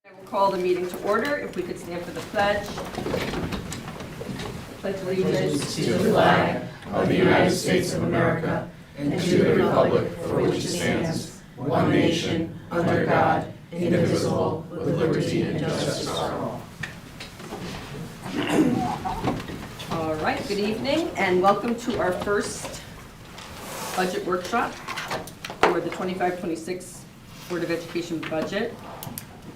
I will call the meeting to order. If we could stand for the pledge. Pledge allegiance To the flag of the United States of America and to the republic for which it stands, one nation, under God, indivisible, with liberty and justice for all. All right, good evening and welcome to our first budget workshop for the 25-26 Board of Education budget.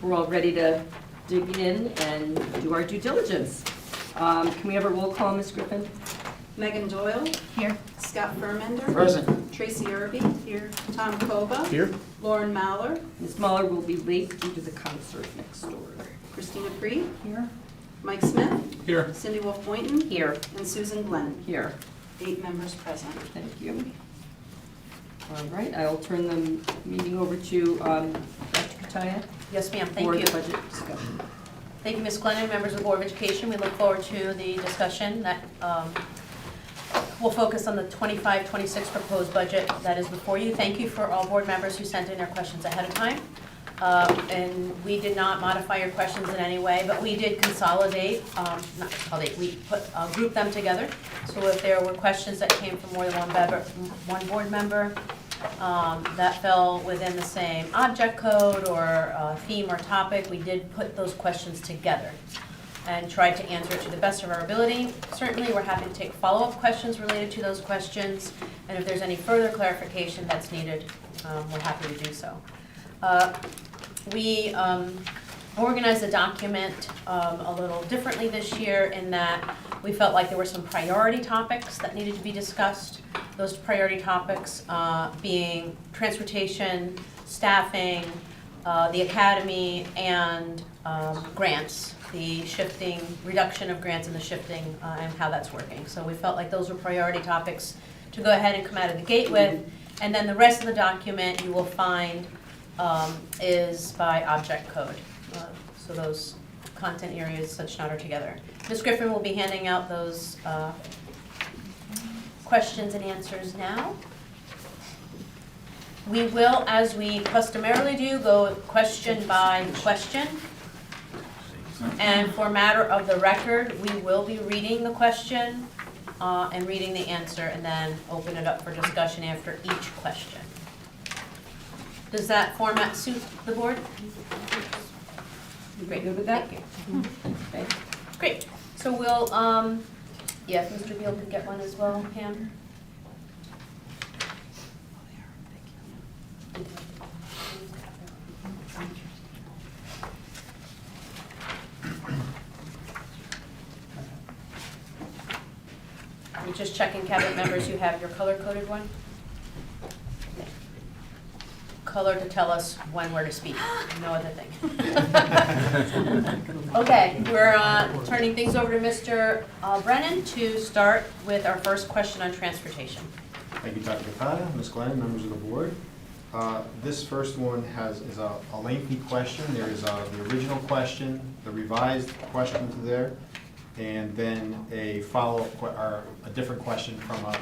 We're all ready to dig in and do our due diligence. Can we have a roll call, Ms. Griffin? Megan Doyle. Here. Scott Furmender. Present. Tracy Irby. Here. Tom Kova. Here. Lauren Maurer. Ms. Muller will be late due to the concert next door. Christina Pree. Here. Mike Smith. Here. Cindy Wolf Boynton. Here. And Susan Glenn. Here. 8 members present. Thank you. All right, I will turn the meeting over to Dr. Kataya. Yes, ma'am, For thank the you. budget discussion. Thank you, Ms. Glenn, members of the Board of Education. We look forward to the discussion that will focus on the 25-26 proposed budget that is before you. Thank you for all board members who sent in their questions ahead of time. And we did not modify your questions in any way, but we did consolidate, not consolidate, we group them together. So if there were questions that came from more than one board member, that fell within the same object code or theme or topic, we did put those questions together and tried to answer it to the best of our ability. Certainly, we're happy to take follow-up questions related to those questions, and if there's any further clarification that's needed, we're happy to do so. We organized the document a little differently this year in that we felt like there were some priority topics that needed to be discussed. Those priority topics being transportation, staffing, the academy, and grants, the reduction of grants and the shifting and how that's working. So we felt like those were priority topics to go ahead and come out of the gate with. And then the rest of the document you will find is by object code. So those content areas such not are together. Ms. Griffin will be handing out those questions and answers now. We will, as we customarily do, go question by question. And for matter of the record, we will be reading the question and reading the answer and then open it up for discussion after each question. Does that format suit the board? You great, good with that? Thank you. Okay. Great. So we'll, yeah, if Mr. Beal could get one as well, Pam. You're just checking, cabinet members, you have your color-coded one? Color to tell us when we're to speak, no other thing. Okay, we're turning things over to Mr. Brennan to start with our first question on transportation. Thank you, Dr. Kataya, Ms. Glenn, members of the board. This first one is a lengthy question. There is the original question, the revised question to there, and then a follow-up or a different question from a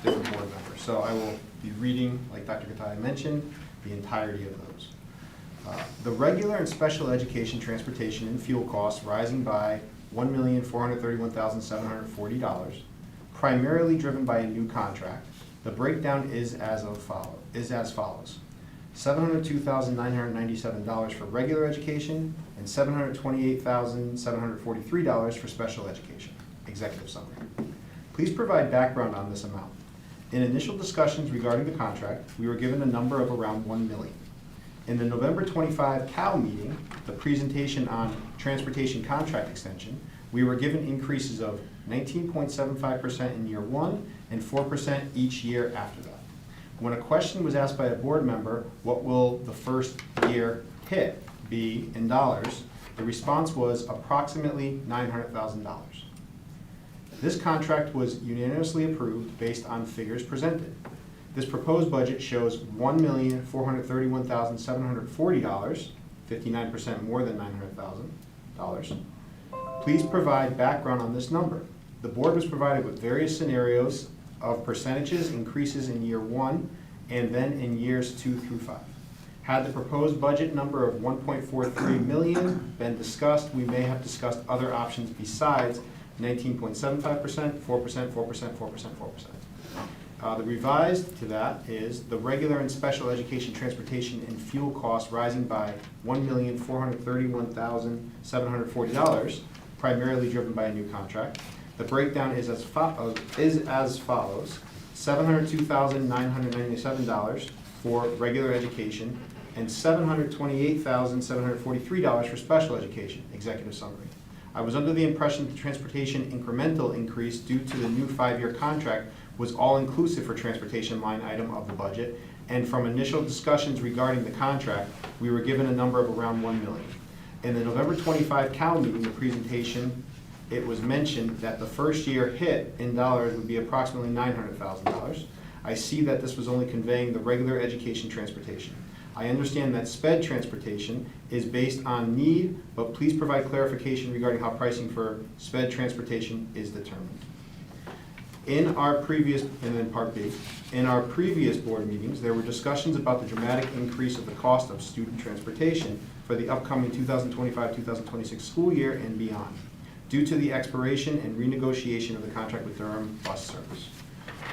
different board member. So I will be reading, like Dr. Kataya mentioned, the entirety of those. The regular and special education transportation and fuel costs rising by $1,431,740, primarily driven by a new contract. The breakdown is as follows. $702,997 for regular education and $728,743 for special education. Executive summary. Please provide background on this amount. In initial discussions regarding the contract, we were given a number of around $1 million. In the November 25 CAL meeting, the presentation on transportation contract extension, we were given increases of 19.75% in year 1 and 4% each year after that. When a question was asked by a board member, what will the first year hit be in dollars, the response was approximately $900,000. This contract was unanimously approved based on figures presented. This proposed budget shows $1,431,740, 59% more than $900,000. Please provide background on this number. The board was provided with various scenarios of percentages increases in year 1 and then in years 2 through 5. Had the proposed budget number of 1.43 million been discussed, we may have discussed other options besides 19.75%, 4%, 4%, 4%, 4%. The revised to that is the regular and special education transportation and fuel costs rising by $1,431,740, primarily driven by a new contract. The breakdown is as follows: $702,997 for regular education and $728,743 for special education. Executive summary. I was under the impression that the transportation incremental increase due to the new 5-year contract was all-inclusive for transportation line item of the budget, and from initial discussions regarding the contract, we were given a number of around 1 million. In the November 25 Cal meeting, the presentation, it was mentioned that the first year hit in dollars would be approximately $900,000. I see that this was only conveying the regular education transportation. I understand that sped transportation is based on need, but please provide clarification regarding how pricing for sped transportation is determined. In our previous, and then part B, in our previous board meetings, there were discussions about the dramatic increase of the cost of student transportation for the upcoming 2025-2026 school year and beyond, due to the expiration and renegotiation of the contract with Durham Bus Service.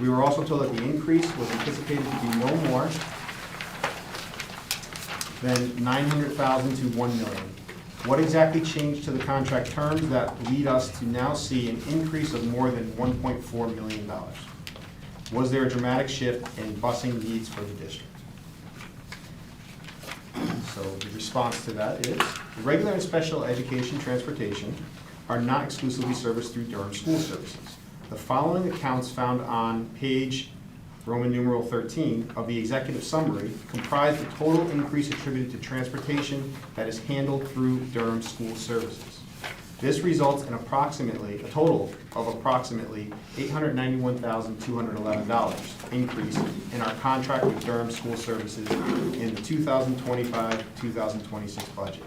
We were also told that the increase was anticipated to be no more than 900,000 to 1 million. What exactly changed to the contract terms that lead us to now see an increase of more than $1.4 million? Was there a dramatic shift in busing needs for the district? So the response to that is, regular and special education transportation are not exclusively serviced through Durham School Services. The following accounts found on page Roman numeral 13 of the executive summary comprise the total increase attributed to transportation that is handled through Durham School Services. This results in a total of approximately $891,211 increase in our contract with Durham School Services in the 2025-2026 budget.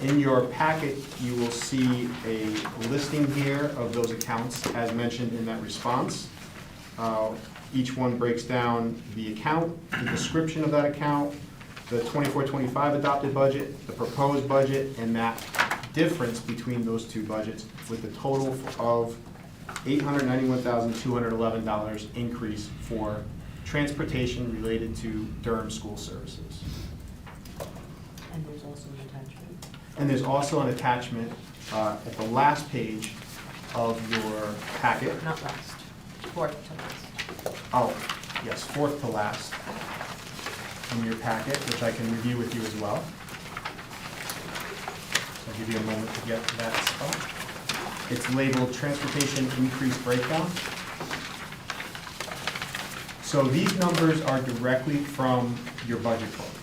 In your packet, you will see a listing here of those accounts as mentioned in that response. Each one breaks down the account, the description of that account, the 24-25 adopted budget, the proposed budget, and that difference between those two budgets with a total of $891,211 increase for transportation related to Durham School Services. And there's also an attachment. And there's also an attachment at the last page of your packet. Not last, fourth to last. Oh, yes, fourth to last in your packet, which I can review with you as well. So I'll give you a moment to get to that spot. It's labeled Transportation Increase Breakdown. So these numbers are directly from your budget book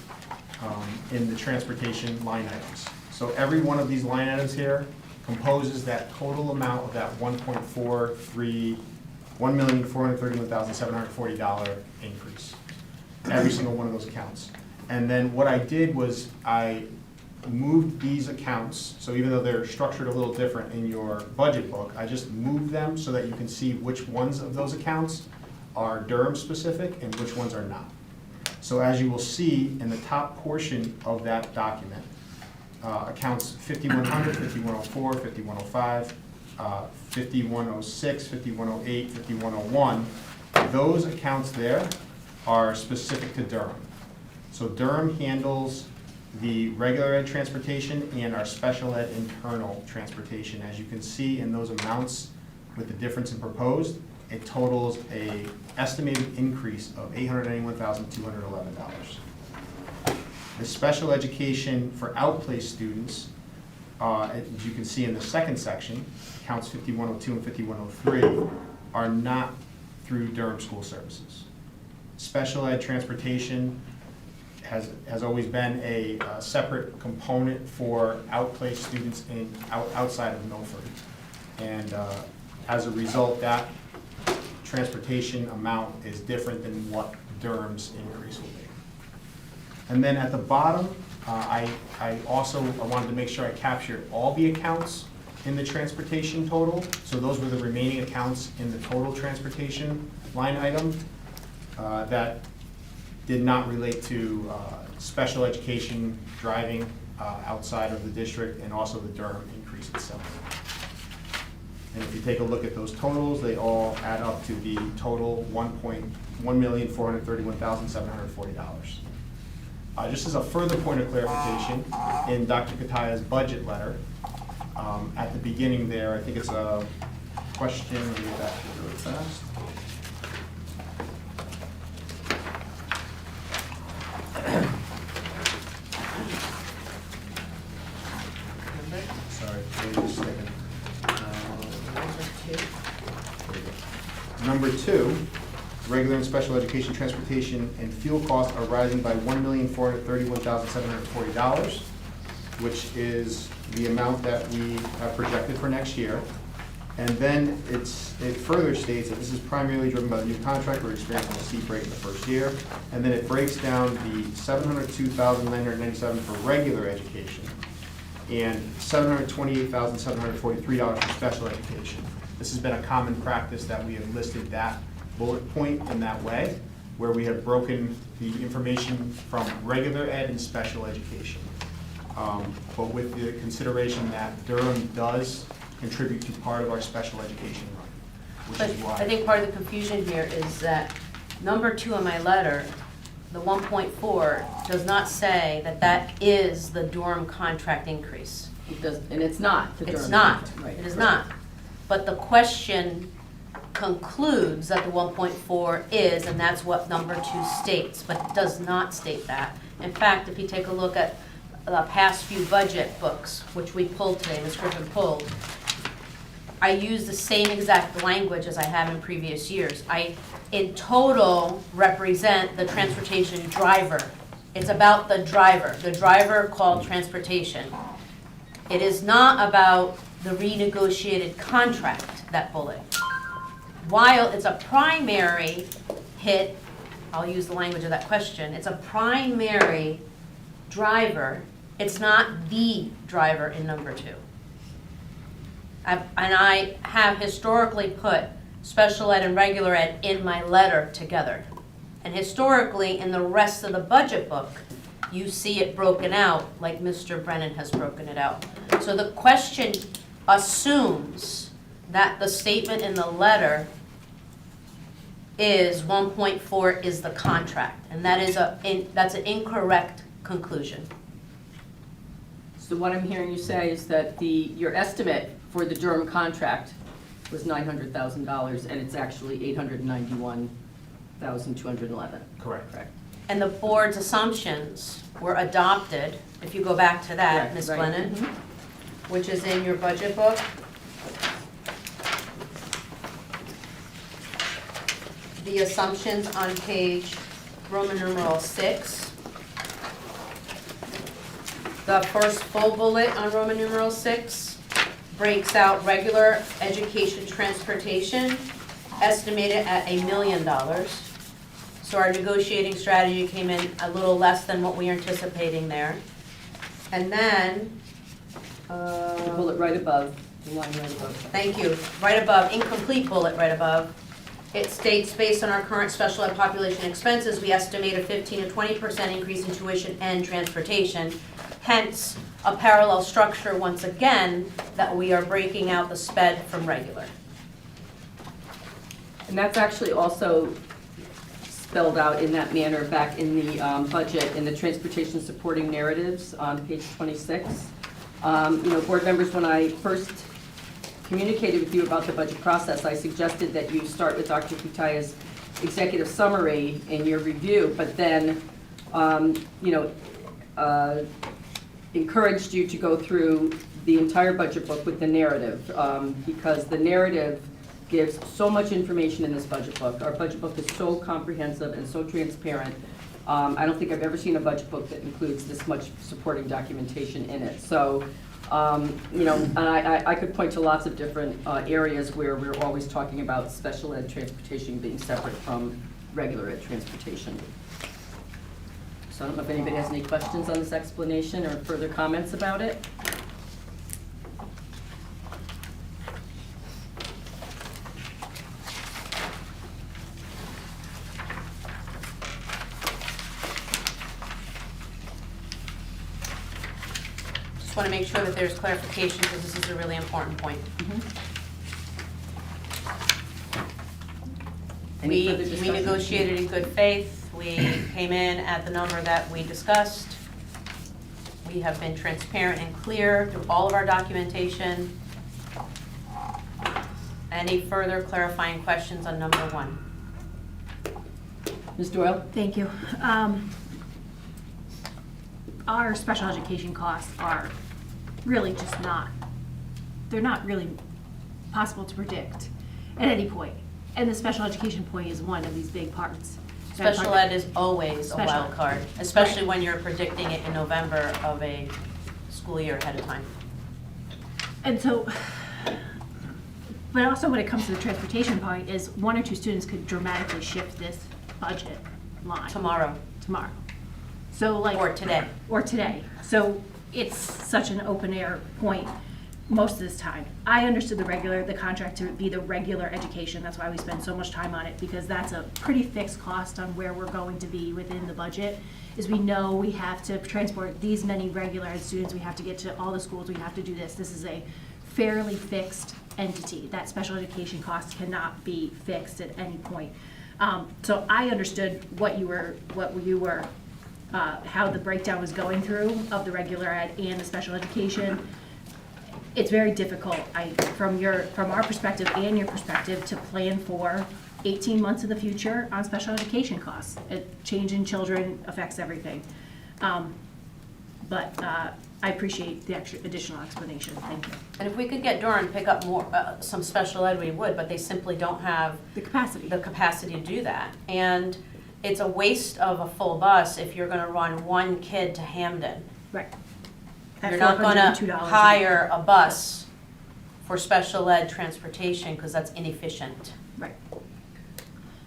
in the transportation line items. So every one of these line items here composes that total amount of that $1,431,740 increase. Every single one of those accounts. And then what I did was I moved these accounts, so even though they're structured a little different in your budget book, I just moved them so that you can see which ones of those accounts are Durham specific and which ones are not. So as you will see in the top portion of that document, accounts 5100, 5104, 5105, 5106, 5108, 5101, those accounts there are specific to Durham. So Durham handles the regular ed transportation and our special ed internal transportation. As you can see in those amounts with the difference in proposed, it totals a estimated increase of $891,211. The special education for outplaced students, as you can see in the second section, accounts 5102 and 5103 are not through Durham School Services. Special ed transportation has always been a separate component for outplaced students outside of Milford. And as a result, that transportation amount is different than what Durham's increase will be. And then at the bottom, I wanted to make sure I captured all the accounts in the transportation total. So those were the remaining accounts in the total transportation line item that did not relate to special education driving outside of the district, and also the Durham increase itself. And if you take a look at those totals, they all add up to the total $1,431,740. Just as a further point of clarification, in Dr. Kataya's budget letter, at the beginning there, I think it's a question, let me get back to it really fast. Sorry, wait just a second. Number 2, regular and special education transportation and fuel costs are rising by $1,431,740, which is the amount that we have projected for next year. And then it further states that this is primarily driven by the new contract. We're experiencing a steep rate in the first year. And then it breaks down the $702,997 for regular education and $728,743 for special education. This has been a common practice that we have listed that bullet point in that way, where we have broken the information from regular ed and special education. But with the consideration that Durham does contribute to part of our special education run, which But is why. I think part of the confusion here is that number 2 in my letter, the 1.4, does not say that that is the Durham contract increase. It does, and it's not. the It's Durham not, contract. Right, it is correct. not. But the question concludes that the 1.4 is, and that's what number 2 states, but it does not state that. In fact, if you take a look at the past few budget books, which we pulled today, Ms. Griffin pulled, I use the same exact language as I have in previous years. I, in total, represent the transportation driver. It's about the driver called transportation. It is not about the renegotiated contract, that bullet. While it's a primary hit, I'll use the language of that question, it's a primary driver, it's not the driver in number 2. And I have historically put special ed and regular ed in my letter together. And historically, in the rest of the budget book, you see it broken out like Mr. Brennan has broken it out. So the question assumes that the statement in the letter is 1.4 is the contract, and that's an incorrect conclusion. So what I'm hearing you say is that your estimate for the Durham contract was $900,000, and it's actually $891,211. Correct. Correct. And the board's assumptions were adopted, if you go back to that, Correct, Ms. right. Glennon, Mhm. which is in your budget book. The assumptions on page Roman numeral 6. The first full bullet on Roman numeral 6 breaks out regular education transportation, estimated at $1 million. So our negotiating strategy came in a little less than what we were anticipating there. And then, The bullet right above, the line right above. thank you, right above, incomplete bullet right above, it states, based on our current special ed population expenses, we estimate a 15 to 20% increase in tuition and transportation. Hence, a parallel structure, once again, that we are breaking out the sped from regular. And that's actually also spelled out in that manner back in the budget, in the transportation supporting narratives on page 26. Board members, when I first communicated with you about the budget process, I suggested that you start with Dr. Kutaya's executive summary in your review, but then, encouraged you to go through the entire budget book with the narrative, because the narrative gives so much information in this budget book. Our budget book is so comprehensive and so transparent. I don't think I've ever seen a budget book that includes this much supporting documentation in it. So, I could point to lots of different areas where we're always talking about special ed transportation being separate from regular ed transportation. So I don't know if anybody has any questions on this explanation or further comments about it. want to make sure that there's clarification because this is a really important point. Any We further discussion? negotiated in good faith. We came in at the number that we discussed. We have been transparent and clear through all of our documentation. Any further clarifying questions on number 1? Ms. Doyle? Thank you. Our special education costs are really just not, they're not really possible to predict at any point. And the special education point is one of these big parts. Special ed is always a Special wild ed. card, especially Right. when you're predicting it in November of a school year ahead of time. And so, but also when it comes to the transportation point is 1 or 2 students could dramatically shift this budget line Tomorrow tomorrow. So like. or today. Or today. So it's such an open air point most of this time. I understood the contract to be the regular education. That's why we spend so much time on it, because that's a pretty fixed cost on where we're going to be within the budget. Is we know we have to transport these many regular ed students, we have to get to all the schools, we have to do this. This is a fairly fixed entity. That special education cost cannot be fixed at any point. So I understood what you were, how the breakdown was going through of the regular ed and the special education. It's very difficult, from our perspective and your perspective, to plan for 18 months in the future on special education costs. Change in children affects everything. But I appreciate the additional explanation. Thank you. And if we could get Durham to pick up more, some special ed, we would, but they simply don't have The capacity. the capacity to do that. And it's a waste of a full bus if you're gonna run 1 kid to Hamden. Right. You're At not gonna $402 hire a bus for special ed transportation, because that's inefficient. Right.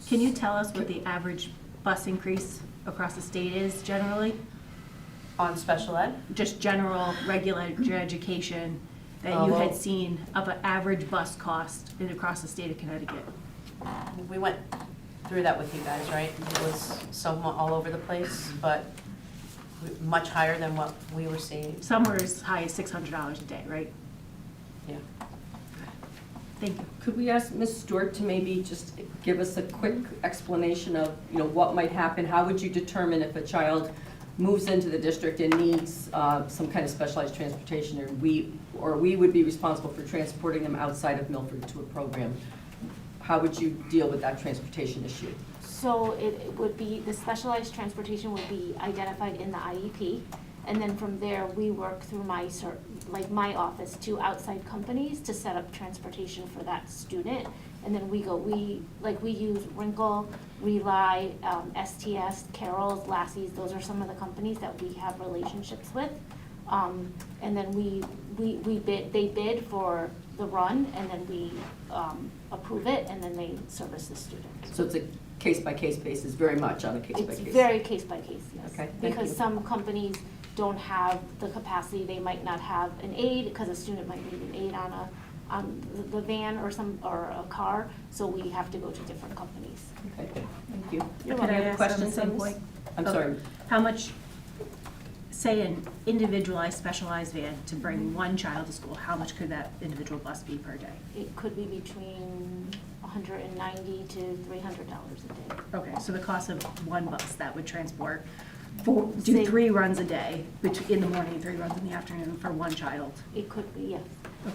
Can you tell us what the average bus increase across the state is generally? On special ed? Just general, regular education that you had seen of an average bus cost across the state of Connecticut? We went through that with you guys, right? It was somewhat all over the place, but much higher than what we were seeing. Some were as high as $600 a day, right? Yeah. Thank you. Could we ask Ms. Stewart to maybe just give us a quick explanation of, what might happen? How would you determine if a child moves into the district and needs some kind of specialized transportation, or we would be responsible for transporting them outside of Milford to a program? How would you deal with that transportation issue? So it would be, the specialized transportation would be identified in the IEP, and then from there, we work through my office to outside companies to set up transportation for that student. And then we use Wrinkle, Rely, STS, Carroll's, Lassie's, those are some of the companies that we have relationships with. And then they bid for the run, and then we approve it, and then they service the student. So it's a case-by-case basis, very much on a case-by-case. It's very case by case, yes. Okay, thank Because you. some companies don't have the capacity, they might not have an aide, because a student might need an aide on the van or a car, so we have to go to different companies. Okay, thank you. Could Any I other ask on the questions same on this? point? I'm Oh, sorry. How much, say an individualized specialized van to bring one child to school, how much could that individual bus be per day? It could be between $190 to $300 a day. Okay, so the cost of one bus that would transport, Say- do 3 runs a day, in the morning, 3 runs in the afternoon for one child? It could be, yes.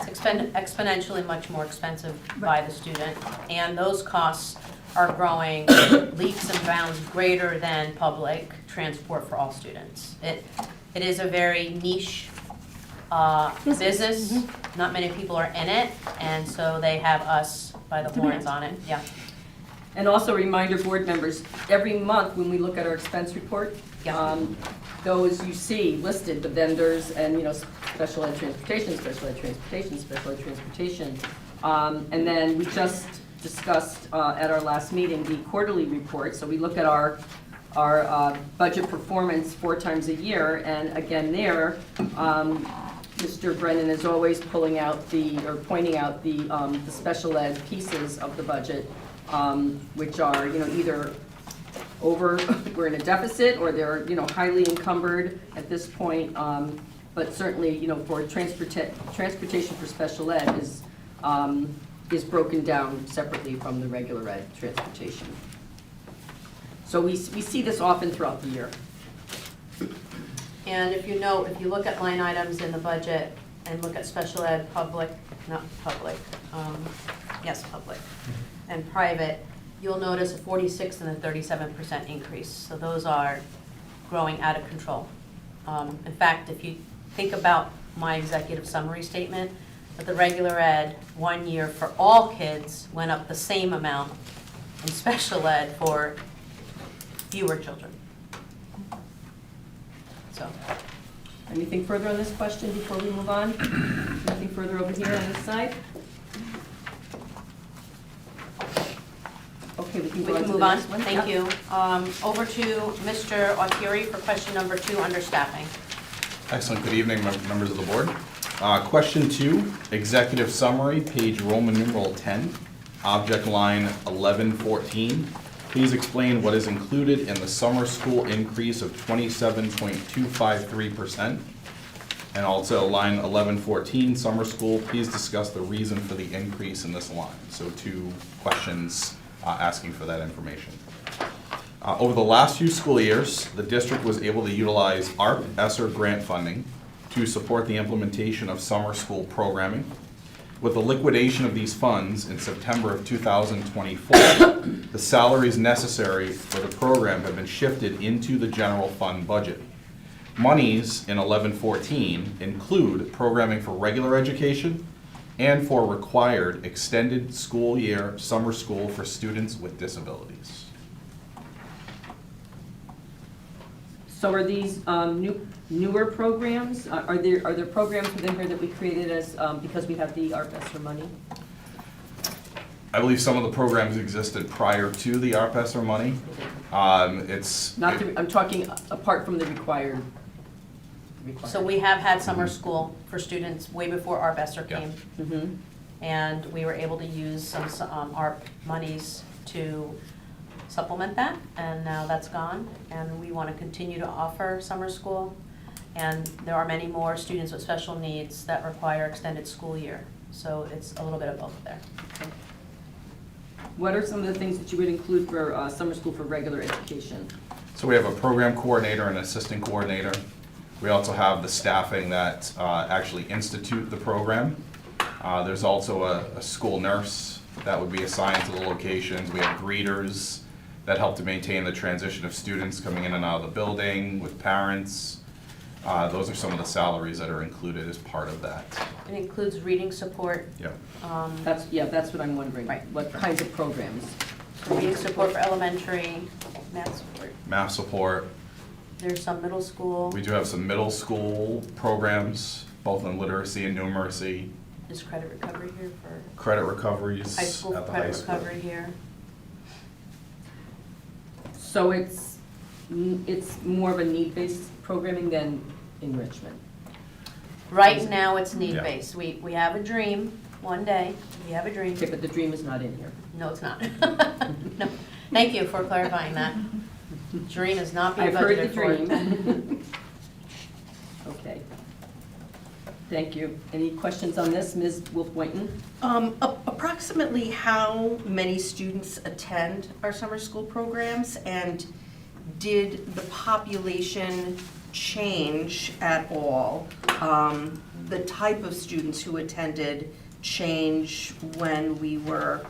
It's exponentially much more expensive by the student, and those costs are growing leaps and bounds greater than public transport for all students. It is a very niche business. Not many people are in it, and so they have us by the horns Demand. on it, yeah. And also a reminder, board members, every month when we look at our expense report, those you see listed, the vendors and, special ed transportation, special ed transportation, special ed transportation. And then we just discussed at our last meeting the quarterly report. So we look at our budget performance 4 times a year, and again there, Mr. Brennan is always pointing out the special ed pieces of the budget, which are, either we're in a deficit, or they're, highly encumbered at this point. but certainly, you know, for transportation for special ed is broken down separately from the regular ed transportation. So we see this often throughout the year. And if you note, if you look at line items in the budget and look at special ed, public, and private, you'll notice a 46 and a 37% increase. So those are growing out of control. In fact, if you think about my executive summary statement, that the regular ed 1 year for all kids went up the same amount, and special ed for fewer children. So, Anything further on this question before we move on? Nothing further over here on this side? Okay, we can we go on can to move the on. next one. Thank Yep. you. Over to Mr. Autieri for question number 2 under staffing. Excellent. Good evening, members of the board. Question 2, executive summary, page Roman numeral 10, object line 1114. Please explain what is included in the summer school increase of 27.253%. And also line 1114, summer school, please discuss the reason for the increase in this line. So 2 questions asking for that information. Over the last few school years, the district was able to utilize ARP ESSER grant funding to support the implementation of summer school programming. With the liquidation of these funds in September of 2024, the salaries necessary for the program have been shifted into the general fund budget. Monies in 1114 include programming for regular education and for required extended school year summer school for students with disabilities. So are these newer programs? Are there programs within here that we created as, because we have the ARP ESSER money? I believe some of the programs existed prior to the ARP ESSER money. I'm talking apart from the required. So we have had summer school for students way before ARP ESSER came. Mm-hmm. And we were able to use some ARP monies to supplement that, and now that's gone. And we want to continue to offer summer school. And there are many more students with special needs that require extended school year. So it's a little bit of both there. Okay. What are some of the things that you would include for summer school for regular education? So we have a program coordinator and assistant coordinator. We also have the staffing that actually institute the program. There's also a school nurse that would be assigned to the locations. We have greeters that help to maintain the transition of students coming in and out of the building with parents. Those are some of the salaries that are included as part of that. It includes reading support. Yep. That's what I'm wondering. Right. What kinds of programs? Reading support for elementary, math support. Math support. There's some middle school. We do have some middle school programs, both in literacy and numeracy. There's credit recovery here for Credit recoveries high school, at the high credit school. recovery here. So it's more of a need-based programming than enrichment. Right now, it's need-based. We have a dream, one day, we have a dream. Okay, but the dream is not in here. No, it's not. No, thank you for clarifying that. Dream is not being I've heard the budgeted for. dream. Okay. Thank you. Any questions on this, Ms. Wolf-Boynton? Approximately how many students attend our summer school programs, and did the population change at all? The type of students who attended change when we were,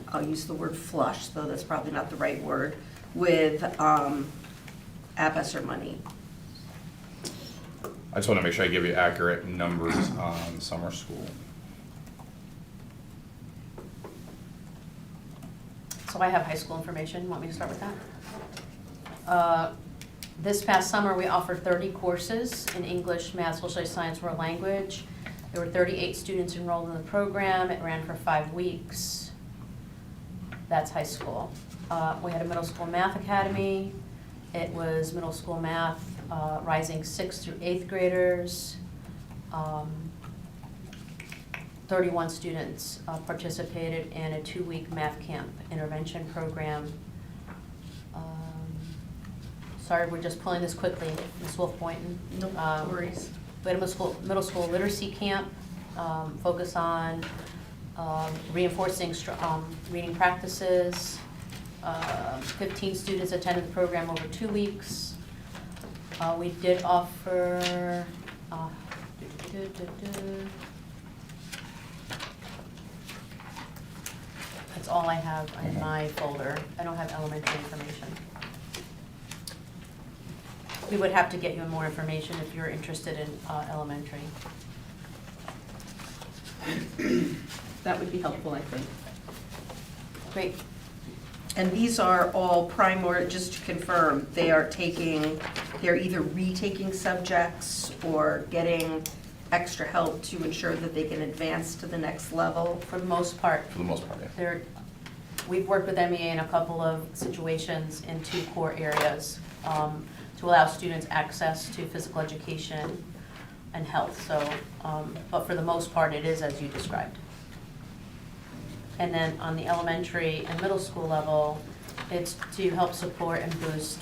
I'll use the word flush, though that's probably not the right word, with ABESSER money. I just want to make sure I give you accurate numbers on summer school. So I have high school information. Want me to start with that? This past summer, we offered 30 courses in English, math, social studies, science, world language. There were 38 students enrolled in the program. It ran for 5 weeks. That's high school. We had a middle school math academy. It was middle school math, rising 6th through 8th graders. 31 students participated in a 2-week math camp intervention program. Sorry, we're just pulling this quickly, Ms. Wolf-Boynton. No worries. We had a middle school literacy camp, focus on reinforcing reading practices. 15 students attended the program over 2 weeks. We did offer, that's all I have in my folder. I don't have elementary information. We would have to get you more information if you're interested in elementary. That would be helpful, I think. Great. And these are all primary, just to confirm, they're either retaking subjects or getting extra help to ensure that they can advance to the next level? For the most part, For the most part, yeah. we've worked with MEA in a couple of situations in 2 core areas to allow students access to physical education and health. So, but for the most part, it is as you described. And then on the elementary and middle school level, it's to help support and boost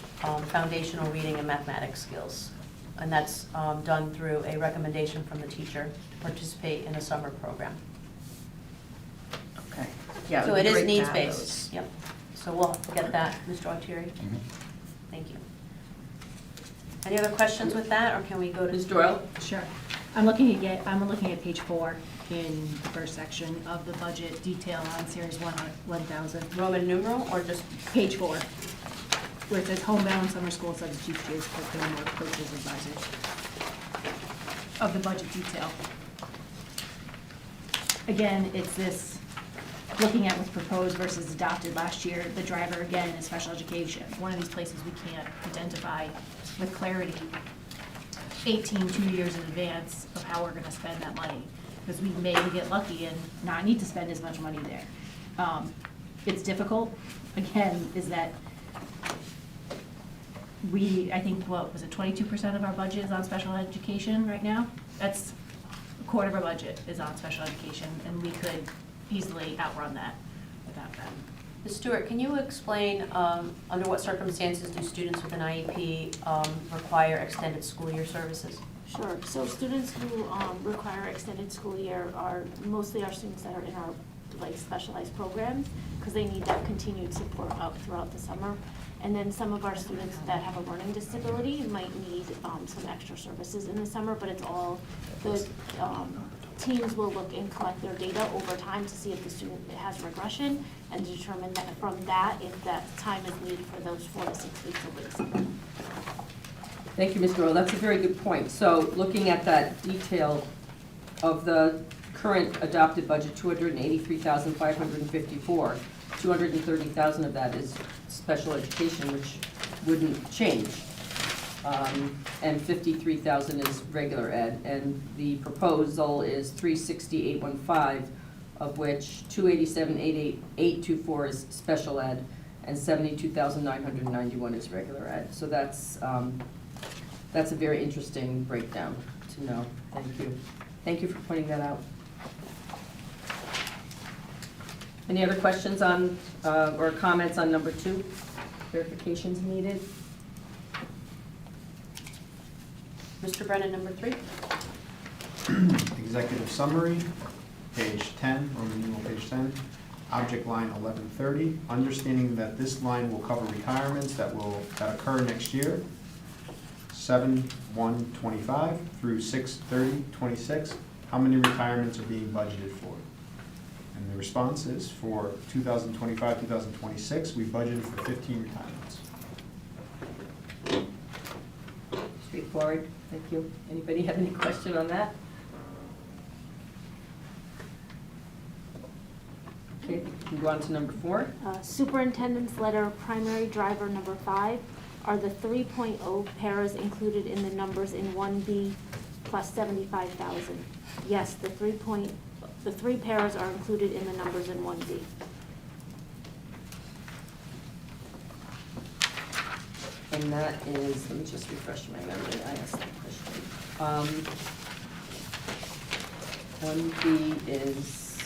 foundational reading and mathematics skills. And that's done through a recommendation from the teacher to participate in a summer program. Okay. Yeah, So it'd it be is great to have needs-based, yep. So we'll get that, Mr. Autieri. Mhm. Thank you. Any other questions with that, or can we go to? Ms. Doyle? Sure. I'm looking at page 4 in the first section of the budget detail on series 1000. Roman numeral, or just? Page 4, where it says homebound summer school substitute teachers, curriculum work, coaches, advisors. Of the budget detail. Again, it's this, looking at what's proposed versus adopted last year, the driver again is special education. One of these places we can't identify with clarity 2 years in advance of how we're gonna spend that money. Because we may get lucky and not need to spend as much money there. It's difficult, again, is that I think, what was it, 22% of our budget is on special education right now? That's a quarter of our budget is on special education, and we could easily outrun that without that. Ms. Stewart, can you explain under what circumstances do students with an IEP require extended school year services? Sure, so students who require extended school year are mostly our students that are in our specialized programs, because they need that continued support up throughout the summer. And then some of our students that have a learning disability might need some extra services in the summer, but it's all, the teams will look and collect their data over time to see if the student has regression and determine that from that, if that time is needed for those 4 to 6 weeks over the summer. Thank you, Ms. Doyle. That's a very good point. So looking at that detail of the current adopted budget, $283,554, $230,000 of that is special education, which wouldn't change. And $53,000 is regular ed, and the proposal is $360,815, of which $287,824 is special ed, and $72,991 is regular ed. So that's a very interesting breakdown to know. Thank you. Thank you for pointing that out. Any other questions on, or comments on number 2? Verifications needed? Mr. Brennan, number 3. Executive summary, page 10, Roman numeral page 10, object line 1130, understanding that this line will cover retirements that occur next year, 7/1/25 through 6/30/26. How many retirements are being budgeted for? And the response is for 2025, 2026, we budgeted for 15 retirements. Straightforward. Thank you. Anybody have any question on that? Okay, we can go on to number 4. Superintendent's letter, primary driver number 5, are the 3.0 paras included in the numbers in 1B plus 75,000? Yes, the 3 paras are included in the numbers in 1B. And that is, let me just refresh my memory, I asked that question. 1B is,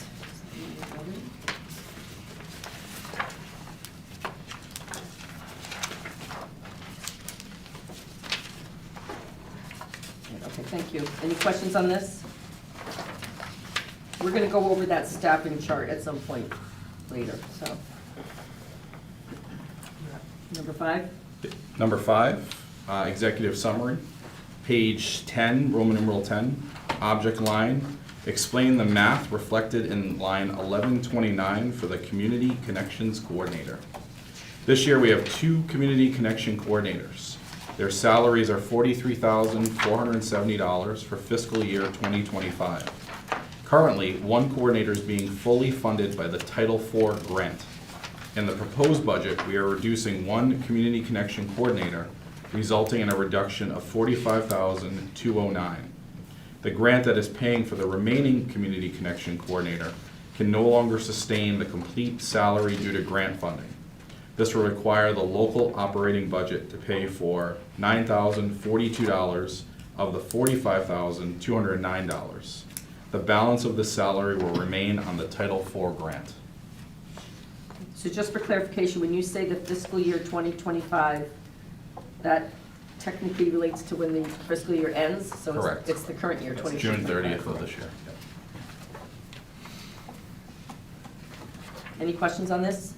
okay, thank you. Any questions on this? We're gonna go over that staffing chart at some point later, so. Number 5? Number 5, executive summary, page 10, Roman numeral 10, object line, explain the math reflected in line 1129 for the Community Connections Coordinator. This year, we have 2 Community Connection Coordinators. Their salaries are $43,470 for fiscal year 2025. Currently, 1 coordinator is being fully funded by the Title IV grant. In the proposed budget, we are reducing 1 Community Connection Coordinator, resulting in a reduction of $45,209. The grant that is paying for the remaining Community Connection Coordinator can no longer sustain the complete salary due to grant funding. This will require the local operating budget to pay for $9,042 of the $45,209. The balance of the salary will remain on the Title IV grant. So just for clarification, when you say the fiscal year 2025, that technically relates to when the fiscal year ends? So Correct. it's the current year, It's 2025. June 30th of this year. Any questions on this?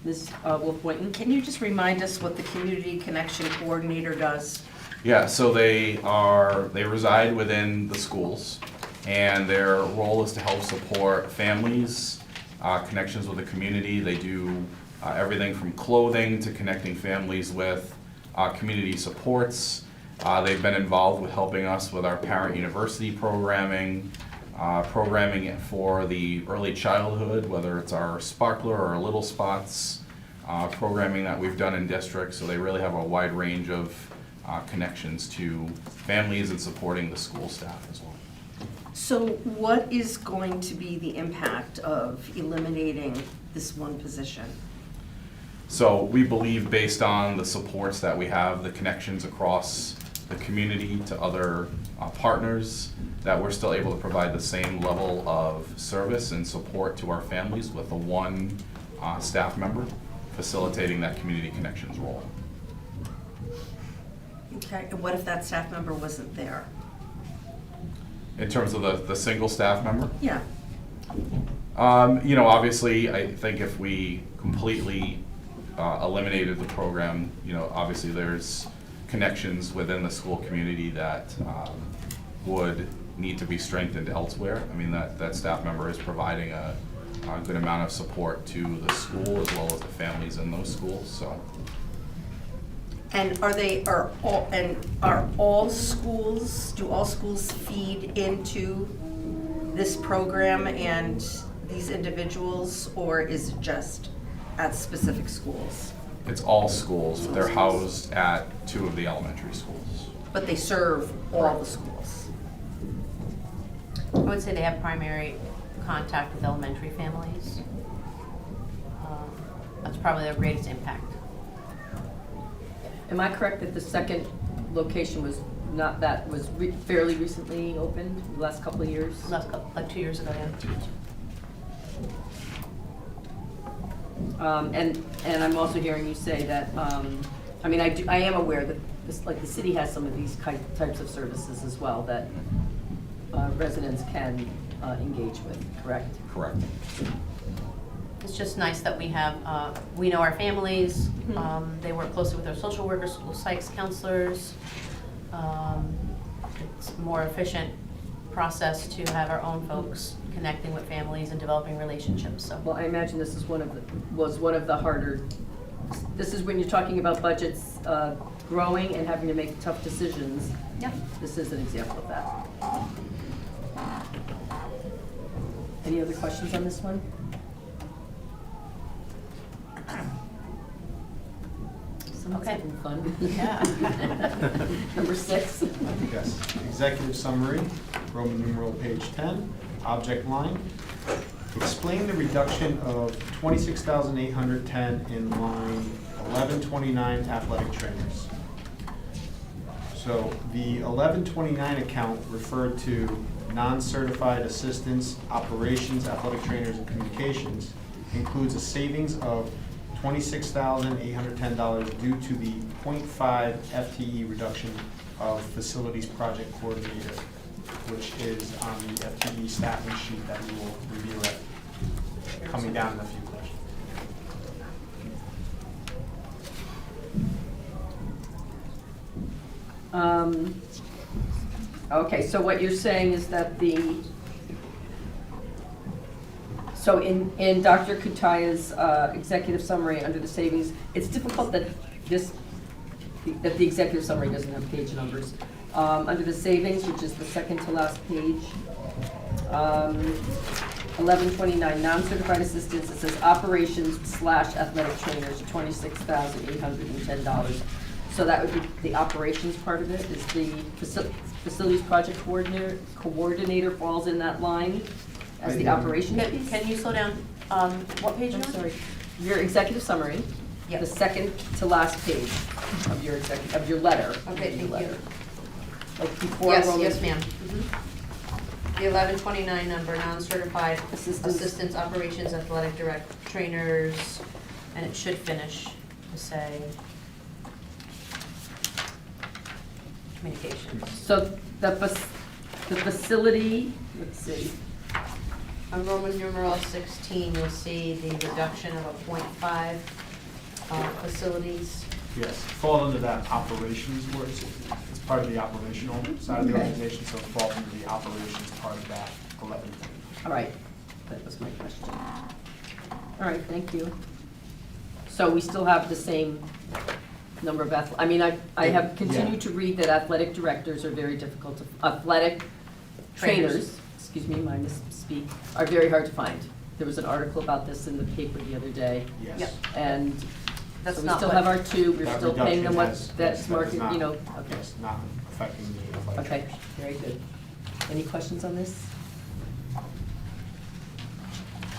Ms. Wolf-Boynton? Can you just remind us what the Community Connection Coordinator does? Yeah, so they reside within the schools, and their role is to help support families, connections with the community. They do everything from clothing to connecting families with community supports. They've been involved with helping us with our parent university programming, programming for the early childhood, whether it's our Sparkler or our Little Spots, programming that we've done in districts. So they really have a wide range of connections to families and supporting the school staff as well. So what is going to be the impact of eliminating this 1 position? So we believe, based on the supports that we have, the connections across the community to other partners, that we're still able to provide the same level of service and support to our families with the 1 staff member facilitating that community connections role. Okay, and what if that staff member wasn't there? In terms of the single staff member, Yeah. obviously, I think if we completely eliminated the program, obviously there's connections within the school community that would need to be strengthened elsewhere. I mean, that staff member is providing a good amount of support to the school as well as the families in those schools, so. And are all schools, do all schools feed into this program and these individuals, or is it just at specific schools? It's all schools. They're housed at 2 of the elementary schools. But they serve all the schools? I would say they have primary contact with elementary families. That's probably their greatest impact. Am I correct that the second location was fairly recently opened, the last couple of years? Like 2 years ago, yeah. And I'm also hearing you say that, I am aware that the city has some of these types of services as well that residents can engage with, correct? Correct. It's just nice that we have, we know our families, they work closely with our social workers, school psychs, counselors. It's a more efficient process to have our own folks connecting with families and developing relationships, so. Well, I imagine this is one of the harder, this is when you're talking about budgets growing and having to make tough decisions. Yep. This is an example of that. Any other questions on this one? Someone's Okay. having fun. Yeah. Number 6. Yes, executive summary, Roman numeral page 10, object line. Explain the reduction of $26,810 in line 1129 athletic trainers. So the 1129 account referred to non-certified assistants, operations, athletic trainers, and communications includes a savings of $26,810 due to the 0.5 FTE reduction of facilities project coordinator, which is on the FTE staffing sheet that we will review at coming down in a few questions. Okay, so what you're saying is that so in Dr. Kutaya's executive summary under the savings, it's difficult that the executive summary doesn't have page numbers. Under the savings, which is the second to last page, 1129, non-certified assistants, it says operations/athletic trainers, $26,810. So that would be the operations part of it, is the facilities project coordinator falls in that line as the operations piece? Can you slow down? What page are you I'm on? sorry, your executive summary, Yep. the second to last page of your letter. Okay, Your thank letter. you. Like before Yes, Roman. yes, ma'am. The 1129 number, non-certified Assistants. assistants, operations, athletic trainers, and it should finish to say communications. So the facility, let's see, On Roman numeral 16, you'll see the reduction of a 0.5 facilities. Yes, fall under that operations word. It's part of the operational side of the Okay. organization, so it falls under the operations part of that 11. all right, that was my question. All right, thank you. So we still have the same number of I have continued to read that athletic directors are very difficult to, athletic trainers, excuse me, my misspeak, are very hard to find. There was an article about this in the paper the other day, Yes. Yep. and That's so we not still what- have our two, we're That still paying them reduction what, has- that's yes, that is market, not- you know, okay. Yes, not affecting the athletic. Okay, very good. Any questions on this?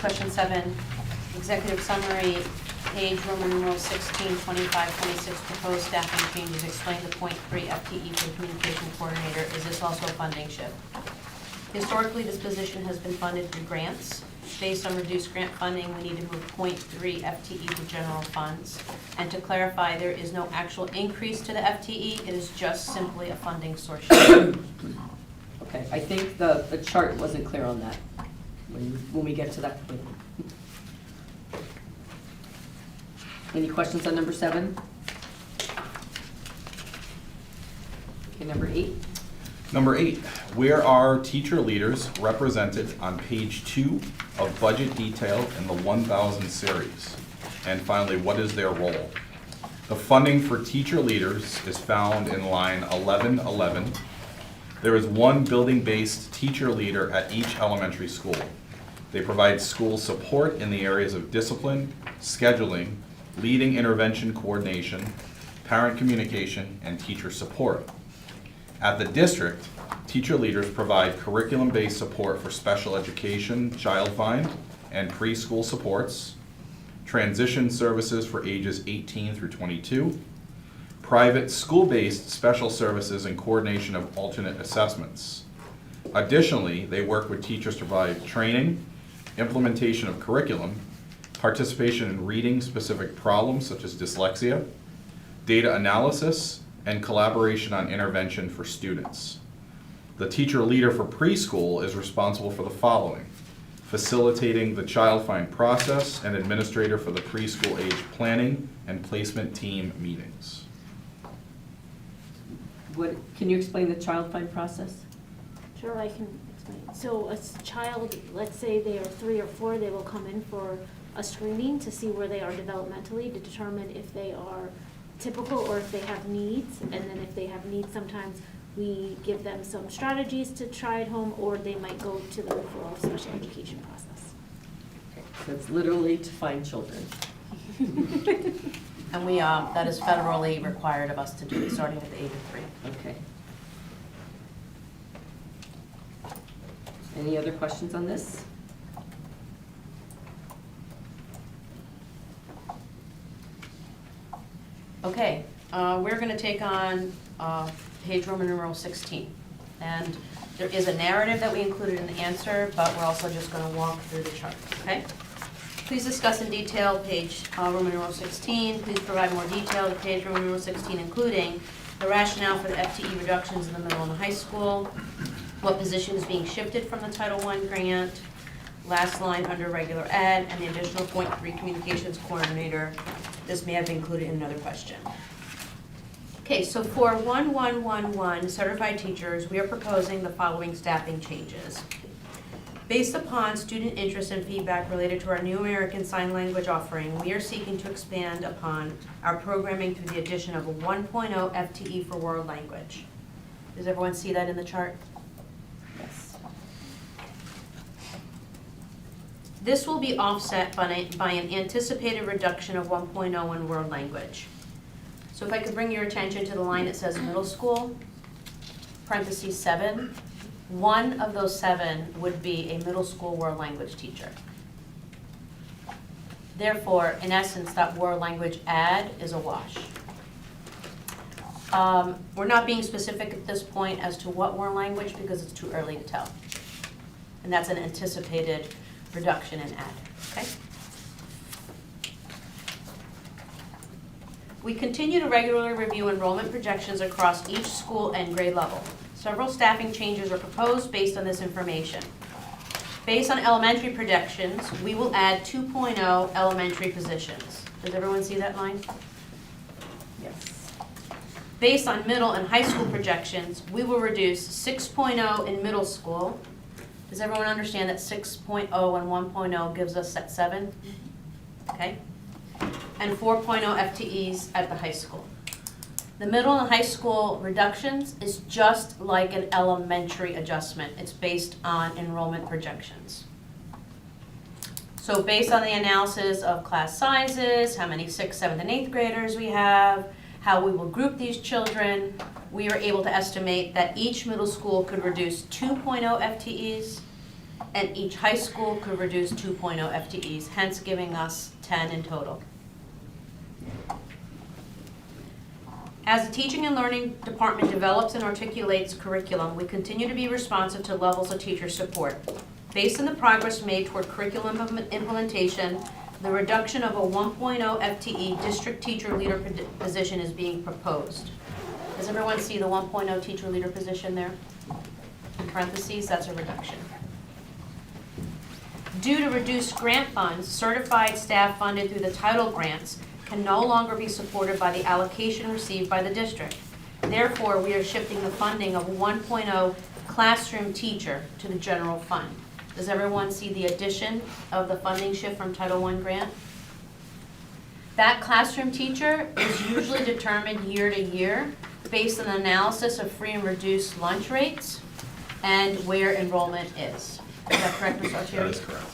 Question 7, executive summary, page Roman numeral 16, 25, 26, proposed staffing changes, explain the 0.3 FTE for the communication coordinator. Is this also a funding shift? Historically, this position has been funded through grants. Based on reduced grant funding, we need to move 0.3 FTE to general funds. And to clarify, there is no actual increase to the FTE, it is just simply a funding source shift. Okay, I think the chart wasn't clear on that when we get to that point. Any questions on number 7? Okay, number 8. Number 8, where are teacher leaders represented on page 2 of budget detail in the 1000 series? And finally, what is their role? The funding for teacher leaders is found in line 1111. There is one building-based teacher leader at each elementary school. They provide school support in the areas of discipline, scheduling, leading intervention coordination, parent communication, and teacher support. At the district, teacher leaders provide curriculum-based support for special education, child find, and preschool supports, transition services for ages 18 through 22, private school-based special services and coordination of alternate assessments. Additionally, they work with teachers to provide training, implementation of curriculum, participation in reading specific problems such as dyslexia, data analysis, and collaboration on intervention for students. The teacher leader for preschool is responsible for the following: facilitating the child find process and administrator for the preschool age planning and placement team meetings. Can you explain the child find process? Sure, I can explain. So a child, let's say they are 3 or 4, they will come in for a screening to see where they are developmentally, to determine if they are typical or if they have needs. And then if they have needs, sometimes we give them some strategies to try at home, or they might go to the referral special education process. Okay, so it's literally to find children. And we, that is federally required of us to do it, starting at the age of 3. Okay. Any other questions on this? Okay, we're gonna take on page Roman numeral 16. And there is a narrative that we included in the answer, but we're also just gonna walk through the chart, okay? Please discuss in detail, page Roman numeral 16. Please provide more detail to page Roman numeral 16, including the rationale for the FTE reductions in the middle and the high school, what position is being shifted from the Title I grant, last line under regular ed, and the additional .3 communications coordinator. This may have been included in another question. Okay, so for 1111 certified teachers, we are proposing the following staffing changes. Based upon student interest and feedback related to our new American Sign Language offering, we are seeking to expand upon our programming through the addition of a 1.0 FTE for world language. Does everyone see that in the chart? Yes. This will be offset by an anticipated reduction of 1.0 in world language. So if I could bring your attention to the line that says middle school, parentheses 7, one of those 7 would be a middle school world language teacher. Therefore, in essence, that world language add is a wash. We're not being specific at this point as to what world language because it's too early to tell. And that's an anticipated reduction in add, okay? We continue to regularly review enrollment projections across each school and grade level. Several staffing changes are proposed based on this information. Based on elementary projections, we will add 2.0 elementary positions. Does everyone see that line? Yes. Based on middle and high school projections, we will reduce 6.0 in middle school. Does everyone understand that 6.0 and 1.0 gives us set 7? Okay. And 4.0 FTEs at the high school. The middle and high school reductions is just like an elementary adjustment. It's based on enrollment projections. So based on the analysis of class sizes, how many 6th, 7th, and 8th graders we have, how we will group these children, we are able to estimate that each middle school could reduce 2.0 FTEs and each high school could reduce 2.0 FTEs, hence giving us 10 in total. As the teaching and learning department develops and articulates curriculum, we continue to be responsive to levels of teacher support. Based on the progress made toward curriculum implementation, the reduction of a 1.0 FTE district teacher leader position is being proposed. Does everyone see the 1.0 teacher leader position there? In parentheses, that's a reduction. Due to reduced grant funds, certified staff funded through the title grants can no longer be supported by the allocation received by the district. Therefore, we are shifting the funding of 1.0 classroom teacher to the general fund. Does everyone see the addition of the funding shift from Title I grant? That classroom teacher is usually determined year to year based on analysis of free and reduced lunch rates and where enrollment is. Is that correct, Ms. Artieri? That is correct.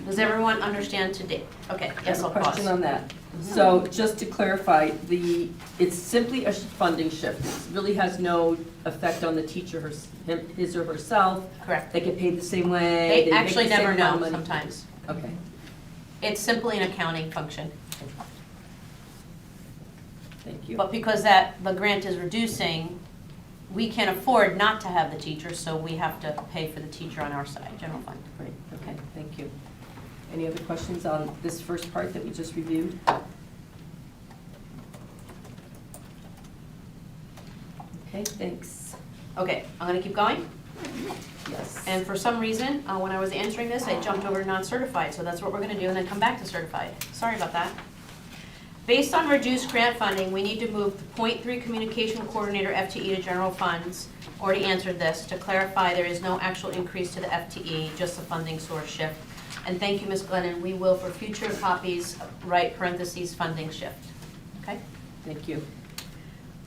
Does everyone understand today? Okay, yes, I'll pause. Question on that. So just to clarify, it's simply a funding shift. It really has no effect on the teacher, his or herself. Correct. They get paid the same way. They make actually the same never amount of know money. sometimes. Okay. It's simply an accounting function. Thank you. But because the grant is reducing, we can't afford not to have the teacher, so we have to pay for the teacher on our side, general fund. Great, okay, thank you. Any other questions on this first part that we just reviewed? Okay, thanks. Okay, I'm gonna keep going. Yes. And for some reason, when I was answering this, I jumped over to non-certified, so that's what we're gonna do, and then come back to certified. Sorry about that. Based on reduced grant funding, we need to move the .3 communication coordinator FTE to general funds. Already answered this. To clarify, there is no actual increase to the FTE, just a funding source shift. And thank you, Ms. Glennon. We will, for future copies, write parentheses funding shift. Okay? Thank you.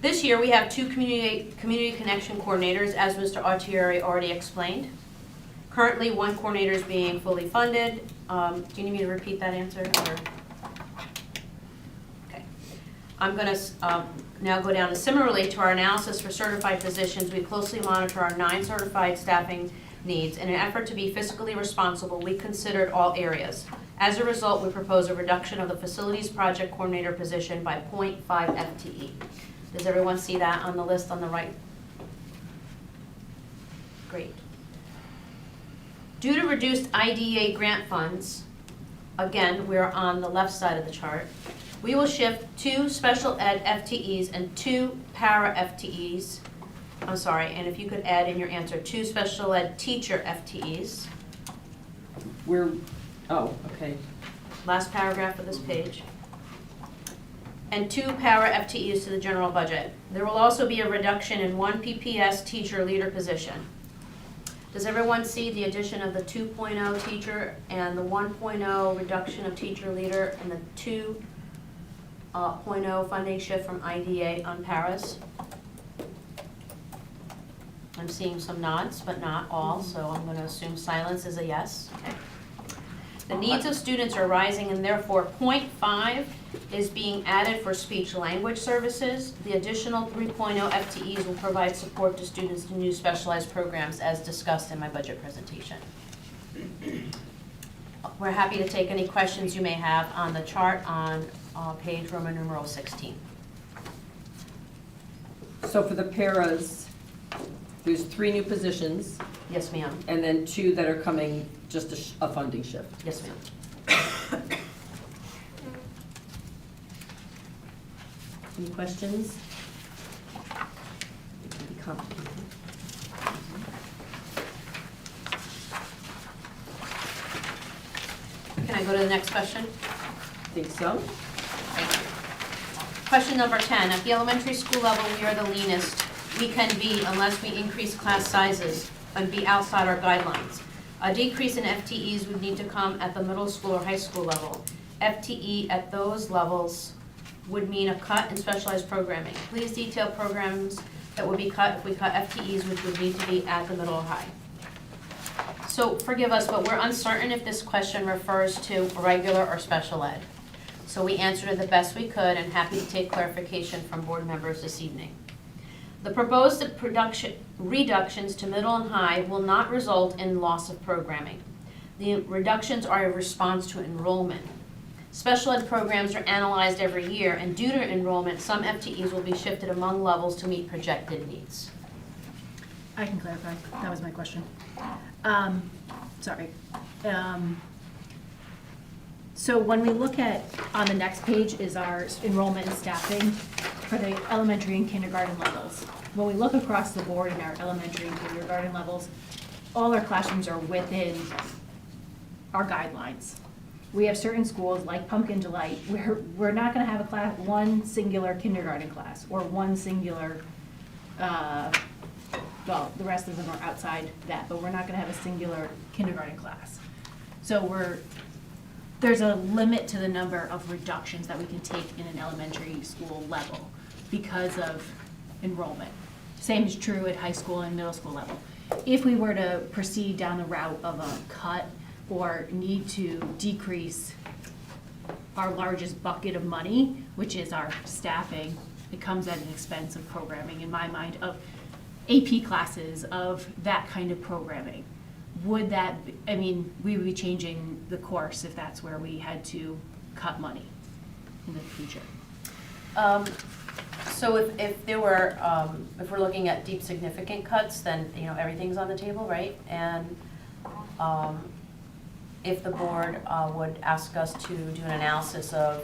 This year, we have 2 community connection coordinators, as Mr. Artieri already explained. Currently, 1 coordinator is being fully funded. Do you need me to repeat that answer? Or? Okay. I'm going to now go down to similarly to our analysis for certified positions, we closely monitor our 9 certified staffing needs. In an effort to be fiscally responsible, we considered all areas. As a result, we propose a reduction of the facilities project coordinator position by 0.5 FTE. Does everyone see that on the list on the right? Great. Due to reduced IDEA grant funds, again, we're on the left side of the chart, we will shift 2 special ed FTEs and 2 para FTEs. I'm sorry, and if you could add in your answer, 2 special ed teacher FTEs. Oh, okay. Last paragraph of this page. And 2 para FTEs to the general budget. There will also be a reduction in 1 PPS teacher leader position. Does everyone see the addition of the 2.0 teacher and the 1.0 reduction of teacher leader and the 2.0 funding shift from IDA on paras? I'm seeing some nods, but not all, so I'm going to assume silence is a yes. Okay. The needs of students are rising, and therefore 0.5 is being added for speech language services. The additional 3.0 FTEs will provide support to students in new specialized programs as discussed in my budget presentation. We're happy to take any questions you may have on the chart on page Roman numeral 16. So for the paras, there's 3 new positions, Yes, ma'am. and then 2 that are coming, just a funding shift. Yes, ma'am. Any questions? It can be complicated. Can I go to the next question? Think so? Thank you. Question number 10, at the elementary school level, we are the leanest we can be unless we increase class sizes and be outside our guidelines. A decrease in FTEs would need to come at the middle school or high school level. FTE at those levels would mean a cut in specialized programming. Please detail programs that would be cut if we cut FTEs, which would need to be at the middle or high. So forgive us, but we're uncertain if this question refers to regular or special ed. So we answered it the best we could and happy to take clarification from board members this evening. The proposed reductions to middle and high will not result in loss of programming. The reductions are a response to enrollment. Special ed programs are analyzed every year, and due to enrollment, some FTEs will be shifted among levels to meet projected needs. I can clarify. That was my question. Sorry. So when we look at, on the next page is our enrollment and staffing for the elementary and kindergarten levels. When we look across the board in our elementary and kindergarten levels, all our classrooms are within our guidelines. We have certain schools like Pumpkin Delight where we're not gonna have a class, one singular kindergarten class or one singular, well, the rest of them are outside that, but we're not gonna have a singular kindergarten class. So there's a limit to the number of reductions that we can take in an elementary school level because of enrollment. Same is true at high school and middle school level. If we were to proceed down the route of a cut or need to decrease our largest bucket of money, which is our staffing, it comes at an expense of programming, in my mind, of AP classes, of that kind of programming. Would that, I mean, we would be changing the course if that's where we had to cut money in the future. So if there were, if we're looking at deep significant cuts, then, you know, everything's on the table, right? And if the board would ask us to do an analysis of,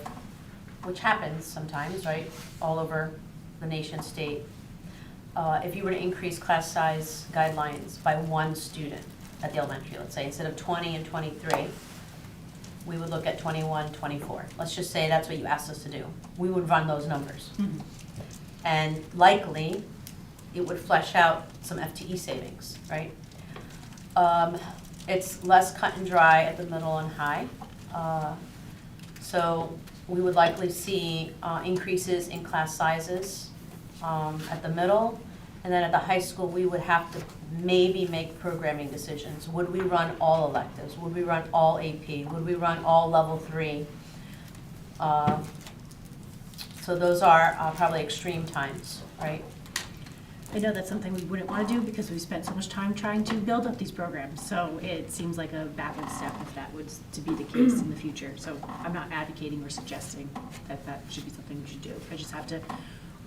which happens sometimes, right, all over the nation state, if you were to increase class size guidelines by 1 student at the elementary, let's say, instead of 20 and 23, we would look at 21, 24. Let's just say that's what you asked us to do. We would run those numbers. Mm-hmm. And likely, it would flesh out some FTE savings, right? It's less cut and dry at the middle and high. So we would likely see increases in class sizes at the middle. And then at the high school, we would have to maybe make programming decisions. Would we run all electives? Would we run all AP? Would we run all level 3? So those are probably extreme times, right? I know that's something we wouldn't want to do because we spent so much time trying to build up these programs. So it seems like a backward step if that was to be the case in the future. So I'm not advocating or suggesting that that should be something we should do. I just have to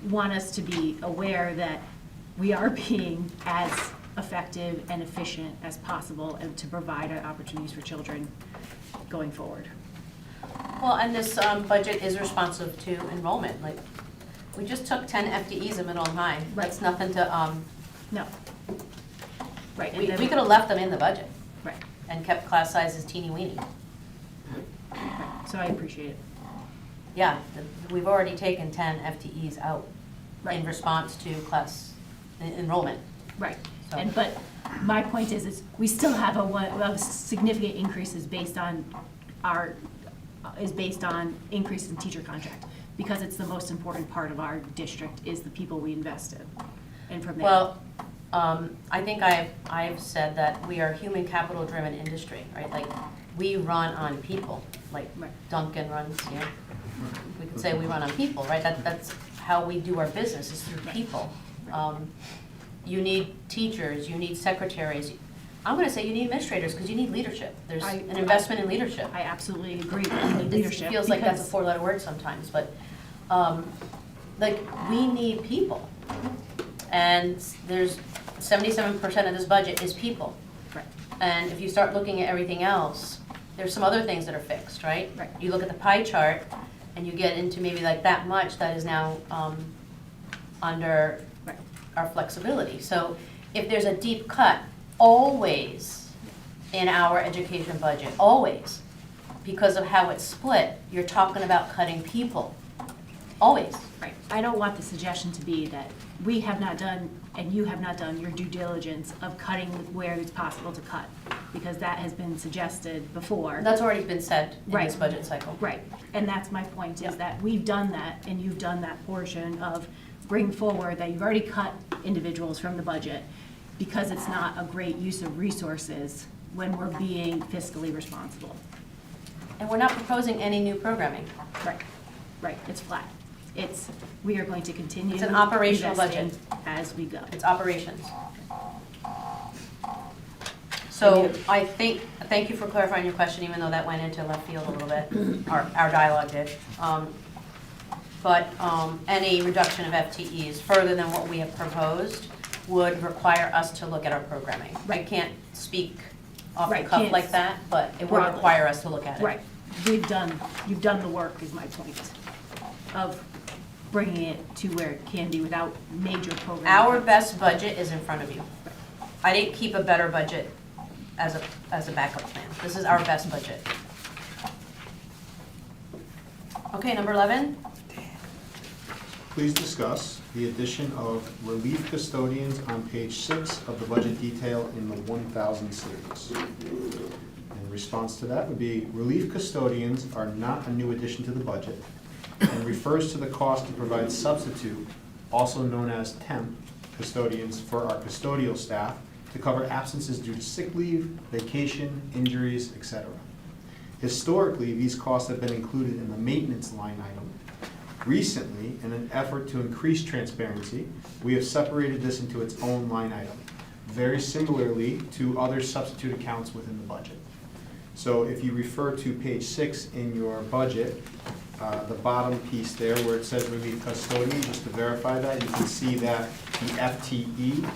want us to be aware that we are being as effective and efficient as possible and to provide opportunities for children going forward. Well, and this budget is responsive to enrollment. Like, we just took 10 FTEs in middle and high. That's nothing to, No. Right. we could have left them in the budget Right. and kept class sizes teeny weeny. Right. So I appreciate it. Yeah, we've already taken 10 FTEs out in Right. response to class enrollment. Right. So- And, but my point is we still have a significant increases based on increase in teacher contract, because it's the most important part of our district is the people we invest in. And from there. Well, I think I've said that we are a human capital driven industry, right? Like, we run on people, like Right. Duncan runs, you know. We could say we run on people, right? That's how we do our business, is through people. You need teachers, you need secretaries. I'm gonna say you need administrators, because you need leadership. There's an investment in leadership. I absolutely agree with leadership. It feels like that's a because- four-letter word sometimes, but, like, we need people. And there's 77% of this budget is people. Right. And if you start looking at everything else, there's some other things that are fixed, right? Right. You look at the pie chart, and you get into maybe like that much that is now under Right. our flexibility. So if there's a deep cut, always in our education budget, always, because of how it's split, you're talking about cutting people, always. Right. I don't want the suggestion to be that we have not done, and you have not done your due diligence of cutting where it's possible to cut, because that has been suggested before. That's already been said in Right. this budget cycle. Right, and that's my point, Yeah. is that we've done that, and you've done that portion of bring forward that you've already cut individuals from the budget, because it's not a great use of resources when we're being fiscally responsible. And we're not proposing any new programming. Right, right, it's flat. We are going to continue. It's an operational investing budget. as we go. It's operations. So I think, thank you for clarifying your question, even though that went into left field a little bit, our dialogue did. But any reduction of FTEs further than what we have proposed would require us to look at our programming. I can't speak off the Right, cuff can't like that, but it would broadly. require us to look at it. Right, you've done the work, is my point, of bringing it to where it can be without major program. Our cuts. best budget is in front of you. I didn't keep a better budget as a backup plan. This is our best budget. Okay, number 11? Please discuss the addition of relief custodians on page 6 of the budget detail in the 1000 series. In response to that would be, relief custodians are not a new addition to the budget and refers to the cost to provide substitute, also known as temp, custodians for our custodial staff to cover absences due to sick leave, vacation, injuries, etc. Historically, these costs have been included in the maintenance line item. Recently, in an effort to increase transparency, we have separated this into its own line item, very similarly to other substitute accounts within the budget. So if you refer to page 6 in your budget, the bottom piece there where it says relief custodian, just to verify that, you can see that the FTE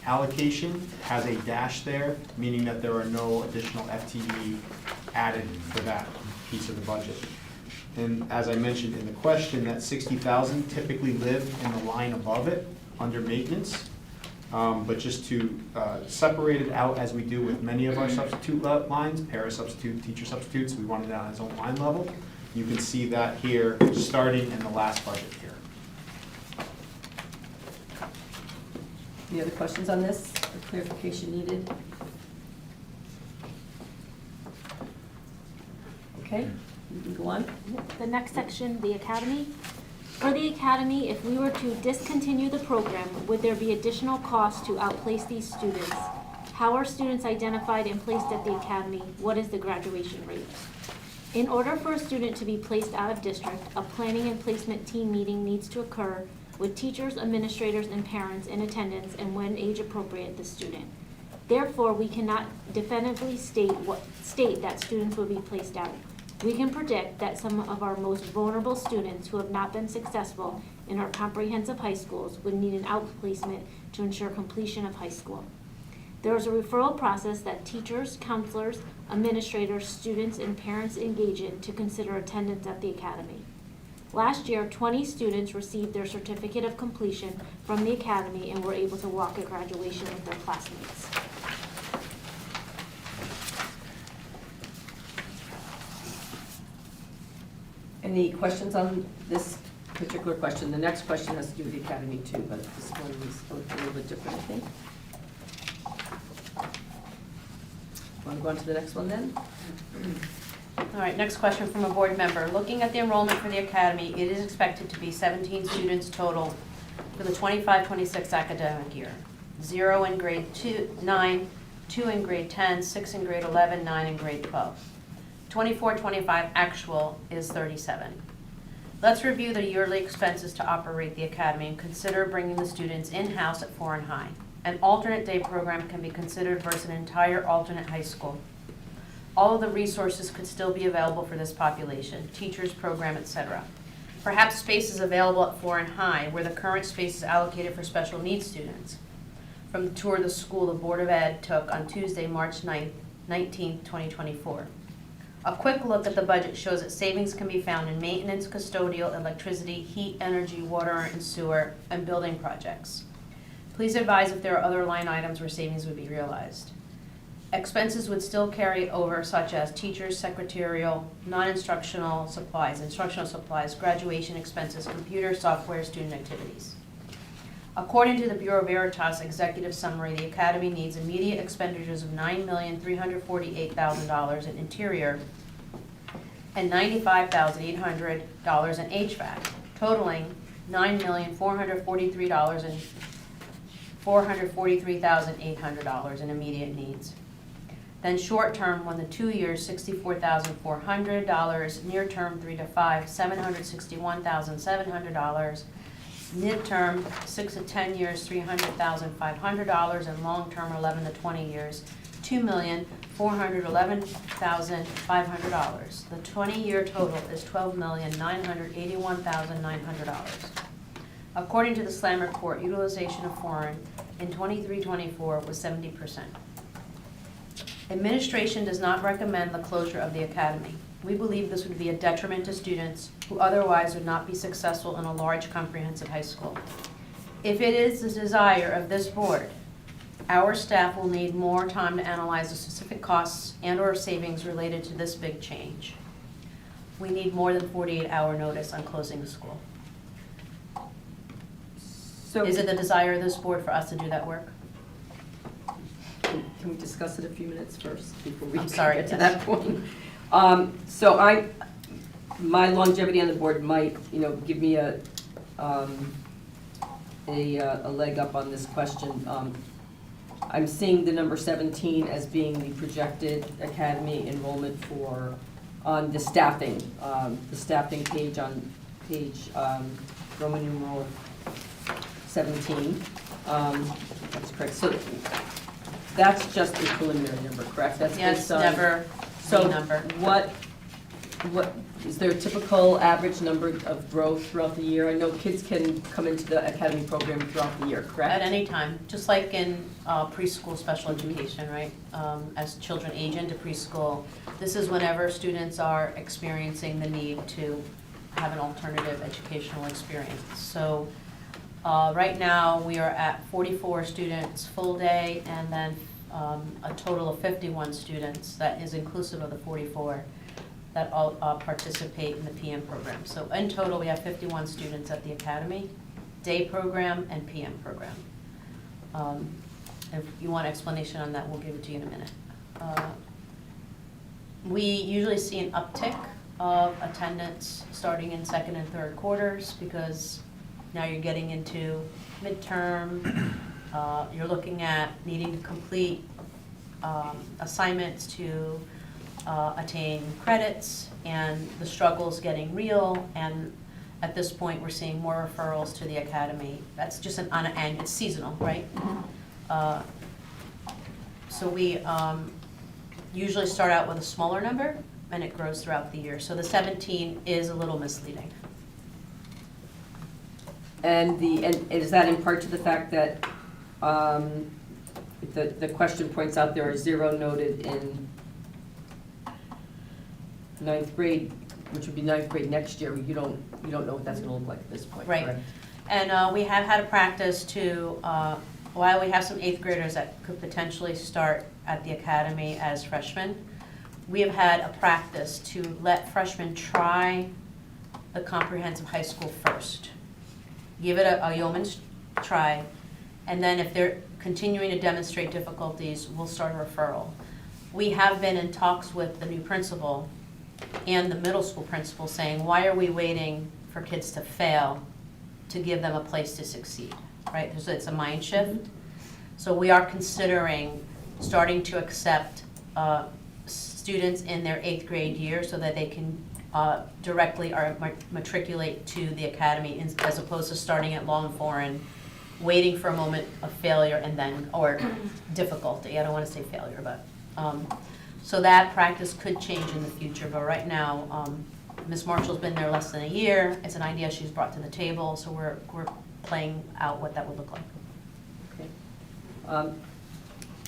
allocation has a dash there, meaning that there are no additional FTE added for that piece of the budget. And as I mentioned in the question, that 60,000 typically live in the line above it, under maintenance. But just to separate it out as we do with many of our substitute lines, para substitute, teacher substitutes, we want it on its own line level. You can see that here, starting in the last budget here. Any other questions on this, or clarification needed? Okay, you can go on. The next section, the academy. For the academy, if we were to discontinue the program, would there be additional costs to outplace these students? How are students identified and placed at the academy? What is the graduation rate? In order for a student to be placed out of district, a planning and placement team meeting needs to occur with teachers, administrators, and parents in attendance and when age appropriate, the student. Therefore, we cannot definitively state that students will be placed out. We can predict that some of our most vulnerable students who have not been successful in our comprehensive high schools would need an outplacement to ensure completion of high school. There is a referral process that teachers, counselors, administrators, students, and parents engage in to consider attendance at the academy. Last year, 20 students received their certificate of completion from the academy and were able to walk at graduation with their classmates. Any questions on this particular question? The next question has to do with the academy too, but this one is a little bit different, I think. Want to go on to the next one then? All right, next question from a board member. Looking at the enrollment for the academy, it is expected to be 17 students total for the 25-26 academic year. 0 in grade 9, 2 in grade 10, 6 in grade 11, 9 in grade 12. 24-25 actual is 37. Let's review the yearly expenses to operate the academy and consider bringing the students in-house at Foreign High. An alternate day program can be considered versus an entire alternate high school. All of the resources could still be available for this population, teachers, program, etc. Perhaps space is available at Foreign High, where the current space is allocated for special needs students. From the tour of the school the Board of Ed took on Tuesday, March 9th, 19th, 2024. A quick look at the budget shows that savings can be found in maintenance, custodial, electricity, heat, energy, water and sewer, and building projects. Please advise if there are other line items where savings would be realized. Expenses would still carry over, such as teachers, secretarial, non-instructional supplies, instructional supplies, graduation expenses, computer, software, student activities. According to the Bureau Veritas Executive Summary, the Academy needs immediate expenditures of $9,348,000 in interior and $95,800 in HVAC, totaling $9,443,800 in immediate needs. Then short-term, when the 2 years, $64,400, near-term 3 to 5, $761,700, midterm 6 to 10 years, $300,500, and long-term 11 to 20 years, $2,411,500. The 20-year total is $12,981,900. According to the SLAM report, utilization of foreign in 23-24 was 70%. Administration does not recommend the closure of the academy. We believe this would be a detriment to students who otherwise would not be successful in a large comprehensive high school. If it is the desire of this board, our staff will need more time to analyze the specific costs and/or savings related to this big change. We need more than 48-hour notice on closing the school. So Is it the desire of this board for us to do that work? Can we discuss it a few minutes first before we I'm sorry, get to yes. that point? So my longevity on the board might, give me a leg up on this question. I'm seeing the number 17 as being the projected academy enrollment on the staffing page on page Roman numeral 17. That's correct. So that's just a preliminary number, correct? That's Yes, based on- never So the number. what, is there a typical average number of growth throughout the year? I know kids can come into the academy program throughout the year, correct? At any time, just like in preschool special education, right? As children age into preschool, this is whenever students are experiencing the need to have an alternative educational experience. So right now, we are at 44 students full day, and then a total of 51 students, that is inclusive of the 44, that all participate in the PM program. So in total, we have 51 students at the academy, day program and PM program. If you want explanation on that, we'll give it to you in a minute. We usually see an uptick of attendance starting in second and third quarters, because now you're getting into midterm, you're looking at needing to complete assignments to attain credits, and the struggle's getting real, and at this point, we're seeing more referrals to the academy. That's just it's seasonal, right? So we usually start out with a smaller number, and it grows throughout the year. So the 17 is a little misleading. And is that in part to the fact that the question points out there are 0 noted in 9th grade, which would be 9th grade next year. You don't know what that's gonna look like at this point, Right. correct? And we have had a practice to, while we have some 8th graders that could potentially start at the academy as freshmen, we have had a practice to let freshmen try the comprehensive high school first. Give it a yeoman's try, and then if they're continuing to demonstrate difficulties, we'll start a referral. We have been in talks with the new principal and the middle school principal saying, why are we waiting for kids to fail to give them a place to succeed, right? So it's a mind shift. So we are considering starting to accept students in their 8th grade year so that they can directly matriculate to the academy as opposed to starting at Law and Foreign, waiting for a moment of failure and then, or difficulty, I don't want to say failure, but, so that practice could change in the future, but right now, Ms. Marshall's been there less than a year, it's an idea she's brought to the table, so we're playing out what that would look like. Okay.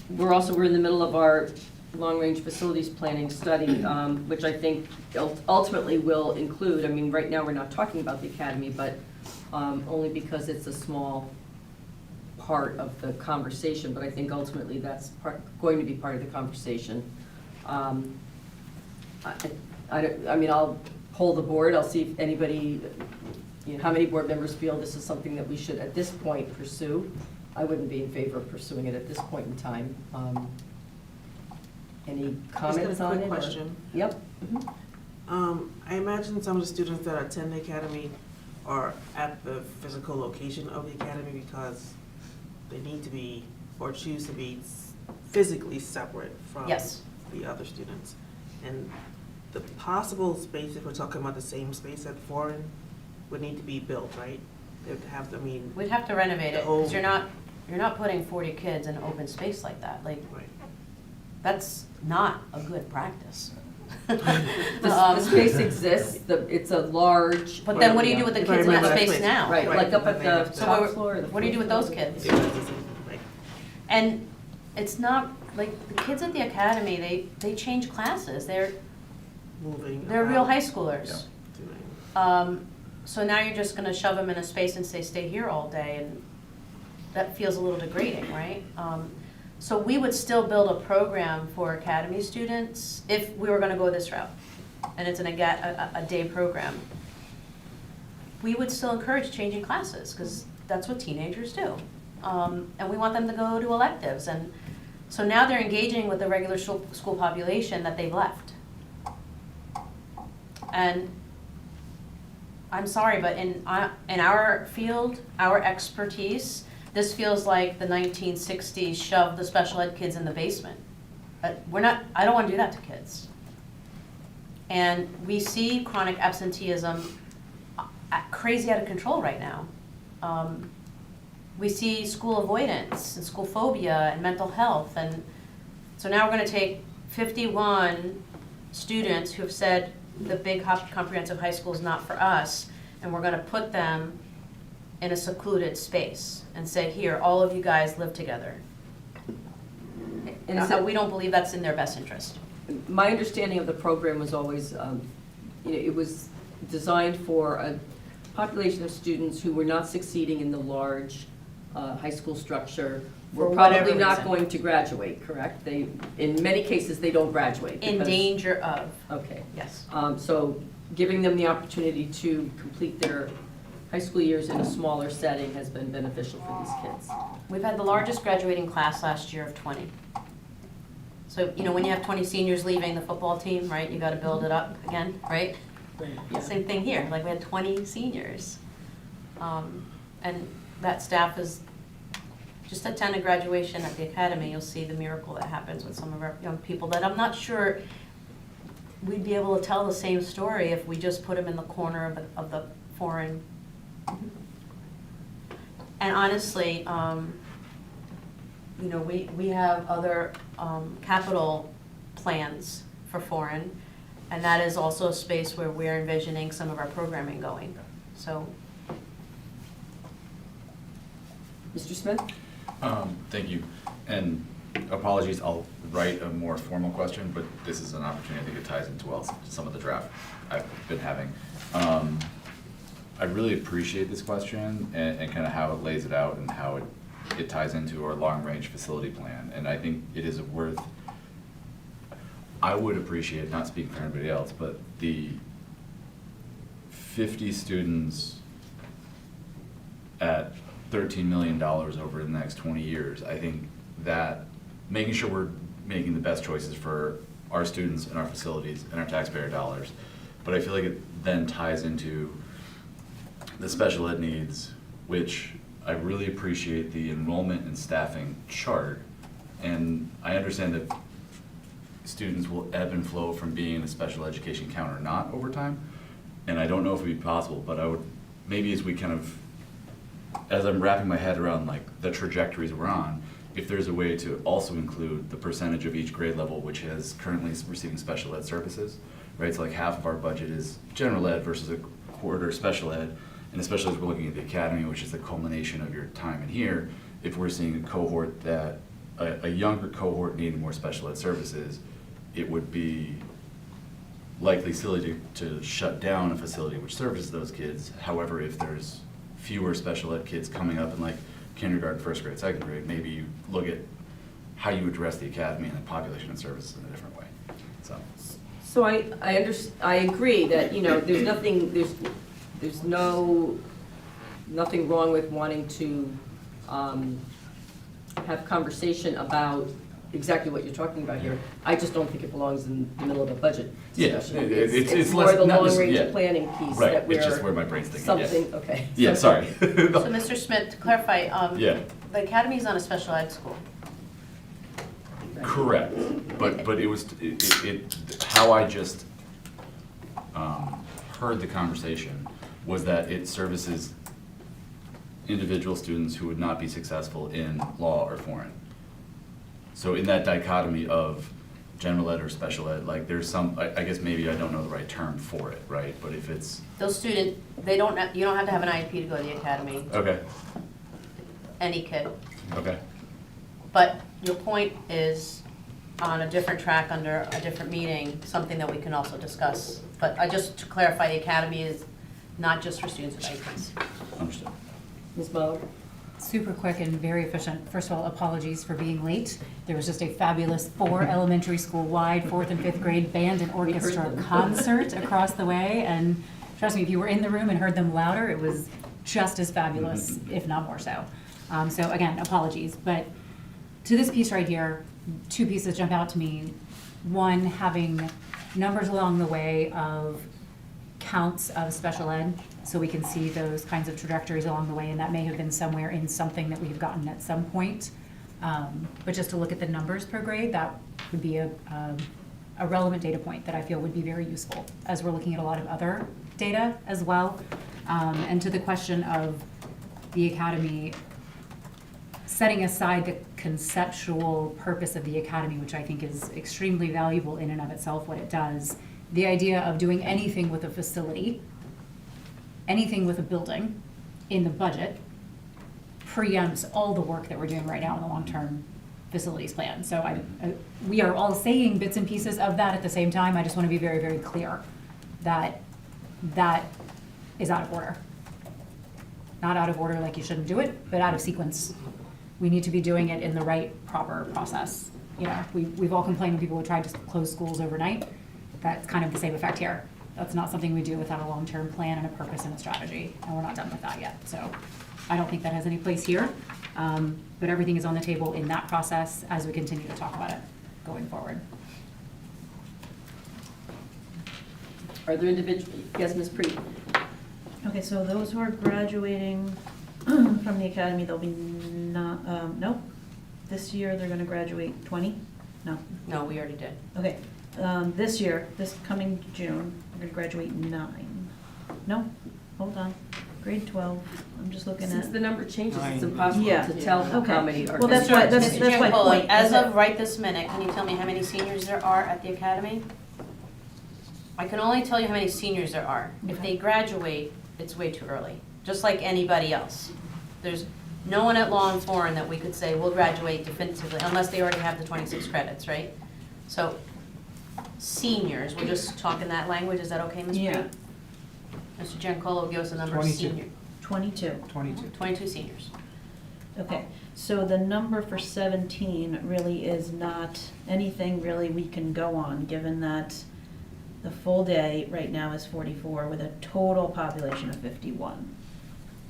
We're in the middle of our long-range facilities planning study, which I think ultimately will include, I mean, right now we're not talking about the academy, but only because it's a small part of the conversation, but I think ultimately that's going to be part of the conversation. I mean, I'll poll the board, I'll see if anybody, how many board members feel this is something that we should at this point pursue. I wouldn't be in favor of pursuing it at this point in time. Any comments on it? Just a quick question. Yep. I imagine some of the students that attend the academy are at the physical location of the academy because they need to be or choose to be physically separate from Yes. the other students. And the possible space, if we're talking about the same space at Foreign, would need to be built, right? They would have to, We'd have to renovate it, The whole- because you're not putting 40 kids in an open space like that, like, right. that's not a good practice. The space exists, it's a large. But then what do you do with the If I kids in that remember that space space. now? Right, like up at the So top floor or the what do you do with those kids? Yeah, that's the same, right. And it's not, like, the kids at the academy, they change classes, they're Moving. real about, high schoolers. doing- So now you're just gonna shove them in a space and say, stay here all day, and that feels a little degrading, right? So we would still build a program for academy students if we were gonna go this route, and it's a day program. We would still encourage changing classes, because that's what teenagers do. And we want them to go to electives, and so now they're engaging with the regular school population that they've left. And I'm sorry, but in our field, our expertise, this feels like the 1960s shove the special ed kids in the basement. I don't want to do that to kids. And we see chronic absenteeism crazy out of control right now. We see school avoidance and school phobia and mental health. And so now we're going to take 51 students who have said the big comprehensive high school is not for us, and we're going to put them in a secluded space and say, here, all of you guys live together. And we don't believe that's in their best interest. My understanding of the program was always, it was designed for a population of students who were not succeeding in the large high school structure, were For whatever probably not reason. going to graduate, correct? In many cases, they don't graduate. In because- danger of, Okay. yes. So giving them the opportunity to complete their high school years in a smaller setting has been beneficial for these kids. We've had the largest graduating class last year of 20. So, when you have 20 seniors leaving the football team, right, you gotta build it up again, right? Yeah. Same thing here, like we had 20 seniors. And that staff is, just attend a graduation at the academy, you'll see the miracle that happens with some of our young people that I'm not sure we'd be able to tell the same story if we just put them in the corner of the foreign. And honestly, we have other capital plans for foreign, and that is also a space where we're envisioning some of our programming going, so. Mr. Smith? Thank you. And apologies, I'll write a more formal question, but this is an opportunity, I think it ties into well some of the draft I've been having. I really appreciate this question and kind of how it lays it out and how it ties into our long-range facility plan. And I think it is worth, I would appreciate, not speaking for anybody else, but the 50 students at $13 million over the next 20 years. I think that making sure we're making the best choices for our students and our facilities and our taxpayer dollars. But I feel like it then ties into the special ed needs, which I really appreciate the enrollment and staffing chart. And I understand that students will ebb and flow from being in a special education count or not over time. And I don't know if it would be possible, but I would, maybe as we kind of, as I'm wrapping my head around like the trajectories we're on, if there's a way to also include the percentage of each grade level which is currently receiving special ed services, right? So like half of our budget is general ed versus a quarter special ed, and especially as we're looking at the academy, which is the culmination of your time in here, if we're seeing a cohort that, a younger cohort needing more special ed services, it would be likely silly to shut down a facility which services those kids. However, if there's fewer special ed kids coming up in like kindergarten, first grade, second grade, maybe you look at how you address the academy and the population and services in a different way. So I agree that, you know, there's nothing wrong with wanting to have conversation about exactly what you're talking about here. I just don't think it belongs in the middle of a budget discussion. Yeah, it's more less, the not just, long-range yeah. planning piece Right, that we're. it's just where my brain's thinking, yeah. Something, okay. Yeah, sorry. So Mr. Smith, to clarify, Yeah. the academy is not a special ed school. Correct, but it was, how I just heard the conversation was that it services individual students who would not be successful in law or foreign. So in that dichotomy of general ed or special ed, like there's some, I guess maybe I don't know the right term for it, right? But if it's. Those students, you don't have to have an IEP to go to the academy, Okay, any kid. okay. But your point is on a different track under a different meeting, something that we can also discuss. But just to clarify, the academy is not just for students with IEPs. Understood. Ms. Muller? Super quick and very efficient. First of all, apologies for being late. There was just a fabulous 4 elementary school-wide 4th and 5th grade band and orchestra concert across the way. And trust me, if you were in the room and heard them louder, it was just as fabulous, if not more so. So again, apologies. But to this piece right here, 2 pieces jump out to me. One, having numbers along the way of counts of special ed, so we can see those kinds of trajectories along the way, and that may have been somewhere in something that we've gotten at some point. But just to look at the numbers per grade, that would be a relevant data point that I feel would be very useful as we're looking at a lot of other data as well. And to the question of the academy, setting aside the conceptual purpose of the academy, which I think is extremely valuable in and of itself, what it does, the idea of doing anything with a facility, anything with a building in the budget preempts all the work that we're doing right now in the long-term facilities plan. So we are all saying bits and pieces of that at the same time. I just want to be very, very clear that that is out of order. Not out of order like you shouldn't do it, but out of sequence. We need to be doing it in the right, proper process. You know, we've all complained when people have tried to close schools overnight. That's kind of the same effect here. That's not something we do without a long-term plan and a purpose and a strategy, and we're not done with that yet. So I don't think that has any place here, but everything is on the table in that process as we continue to talk about it going forward. Are there individual, yes, Ms. Preet? Okay, so those who are graduating from the academy, they'll be not, no? This year, they're gonna graduate 20? No. No, we already did. Okay, this year, this coming June, we're gonna graduate 9. No, hold on, grade 12, I'm just looking Since at. the number changes, it's impossible Yeah. to tell how Okay. many are. Well, that's why- that's Mr. my Giancola, point, as is that- of right this minute, can you tell me how many seniors there are at the academy? I can only tell you how many seniors there are. If Okay. they graduate, it's way too early, just like anybody else. no one at Law and Foreign that we could say will graduate definitively, unless they already have the 26 credits, right? So seniors, we're just talking that language, is that okay, Ms. Yeah. Bree? Mr. Giancarlo will give us a number of 22. senior, 22. 22 seniors. Okay, so the number for 17 really is not anything really we can go on, given that the full day right now is 44 with a total population of 51.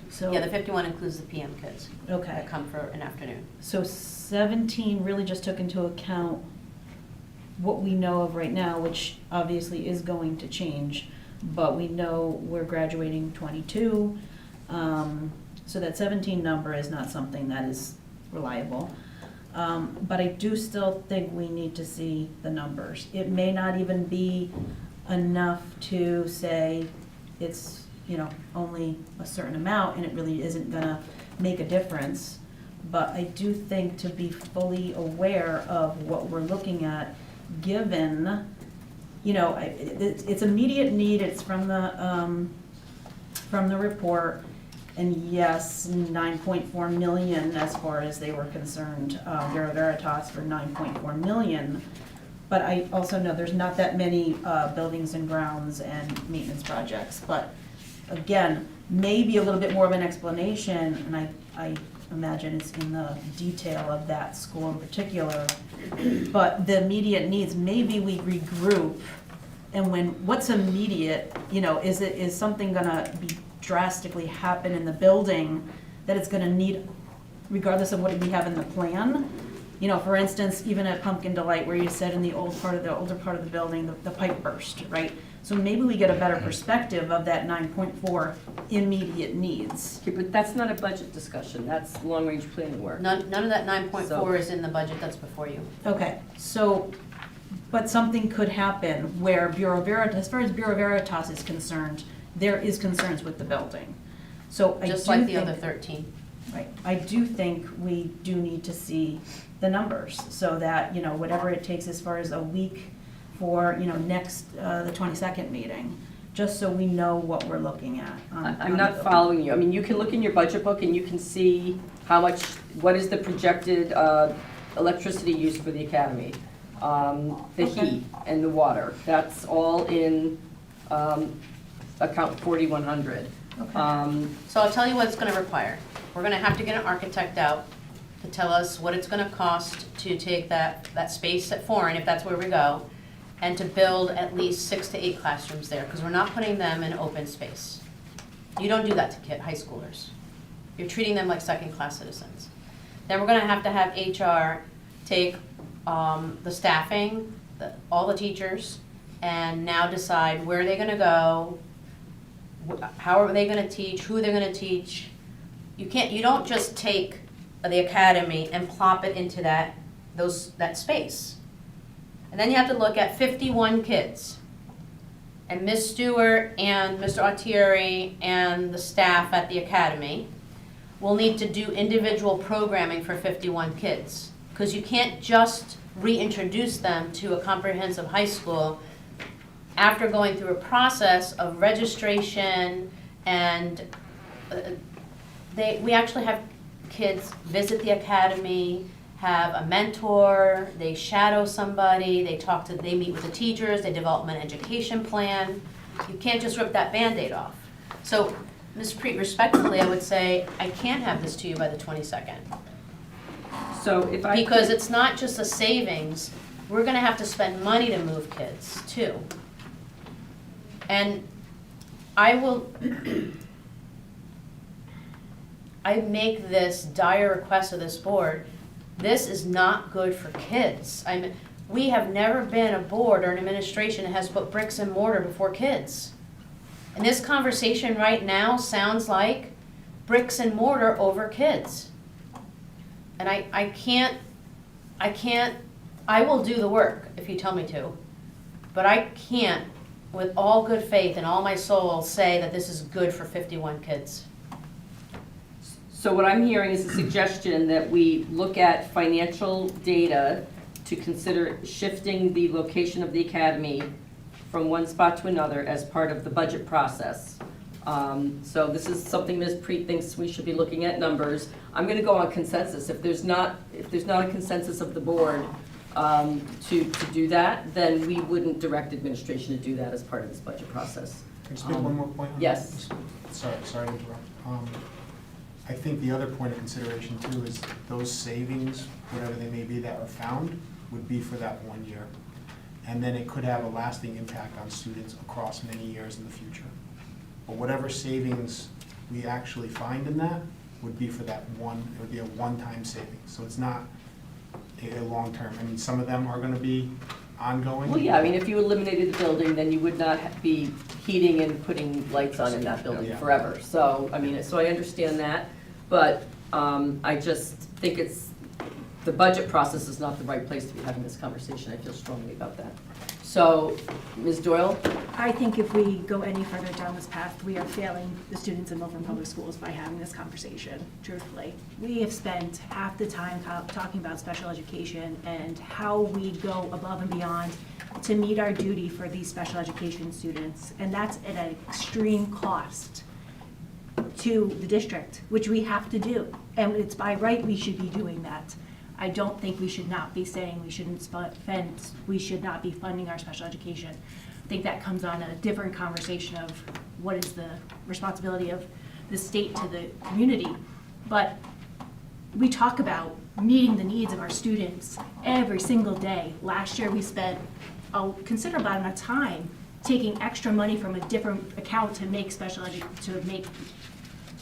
So, Yeah, the 51 includes the PM kids okay, that come for an afternoon. so 17 really just took into account what we know of right now, which obviously is going to change, but we know we're graduating 22. So that 17 number is not something that is reliable. But I do still think we need to see the numbers. It may not even be enough to say it's, only a certain amount and it really isn't gonna make a difference. But I do think to be fully aware of what we're looking at, given, it's immediate need, it's from the report. And yes, 9.4 million as far as they were concerned, Bureau Veritas for 9.4 million. But I also know there's not that many buildings and grounds and maintenance projects. But again, maybe a little bit more of an explanation, and I imagine it's in the detail of that school in particular. But the immediate needs, maybe we regroup, and what's immediate, is something gonna be drastically happen in the building that it's gonna need, regardless of what we have in the plan. For instance, even at Pumpkin Delight, where you said in the older part of the building, the pipe burst, right? So maybe we get a better perspective of that 9.4 immediate needs. Okay, but that's not a budget discussion, that's long-range planning work. None of that 9.4 So- is in the budget that's before you. Okay, so, but something could happen where Bureau Veritas, as far as Bureau Veritas is concerned, there is concerns with the building. So I Just do like the think- other 13. Right, I do think we do need to see the numbers, so that, whatever it takes as far as a week for, next, the 22nd meeting, just so we know what we're looking at. I'm not following you. I mean, you can look in your budget book and you can see what is the projected electricity use for the academy, the Okay. heat and the water. That's all in account 4100. Okay. So I'll tell you what it's gonna require. We're gonna have to get an architect out to tell us what it's gonna cost to take that space at Foreign, if that's where we go, and to build at least 6 to 8 classrooms there, because we're not putting them in open space. You don't do that to high schoolers. You're treating them like second-class citizens. Then we're gonna have to have HR take the staffing, all the teachers, and now decide where they're gonna go, how are they gonna teach, who they're gonna teach. You don't just take the academy and plop it into that space. And then you have to look at 51 kids. And Ms. Stewart and Mr. Altieri and the staff at the academy will need to do individual programming for 51 kids. Because you can't just reintroduce them to a comprehensive high school after going through a process of registration and we actually have kids visit the academy, have a mentor, they shadow somebody, they meet with the teachers, they develop an education plan. You can't just rip that Band-Aid off. So, Ms. Preet, respectfully, I would say, I can't have this to you by the 22nd. So if I Because could- it's not just a savings, we're gonna have to spend money to move kids, too. And I make this dire request of this board. This is not good for kids. We have never been a board or an administration that has put bricks and mortar before kids. And this conversation right now sounds like bricks and mortar over kids. And I will do the work if you tell me to, but I can't, with all good faith and all my soul, say that this is good for 51 kids. So what I'm hearing is a suggestion that we look at financial data to consider shifting the location of the academy from one spot to another as part of the budget process. So this is something Ms. Preet thinks we should be looking at numbers. I'm gonna go on consensus. If there's not a consensus of the board to do that, then we wouldn't direct administration to do that as part of this budget process. Can I just make one more point on that? Yes. Sorry to interrupt. I think the other point of consideration too is those savings, whatever they may be that are found, would be for that 1 year. And then it could have a lasting impact on students across many years in the future. But whatever savings we actually find in that would be for that it would be a one-time savings. So it's not a long-term. I mean, some of them are gonna be ongoing. Well, yeah, I mean, if you eliminated the building, then you would not be heating and putting lights on in that building Yeah. forever. So, I mean, so I understand that, but I just think the budget process is not the right place to be having this conversation. I feel strongly about that. So, Ms. Doyle? I think if we go any further down this path, we are failing the students in Milford Public Schools by having this conversation, truthfully. We have spent half the time talking about special education and how we go above and beyond to meet our duty for these special education students, and that's at an extreme cost to the district, which we have to do. And it's by right we should be doing that. I don't think we should not be saying we should not be funding our special education. I think that comes on a different conversation of what is the responsibility of the state to the community. But we talk about meeting the needs of our students every single day. Last year, we spent a considerable amount of time taking extra money from a different account to make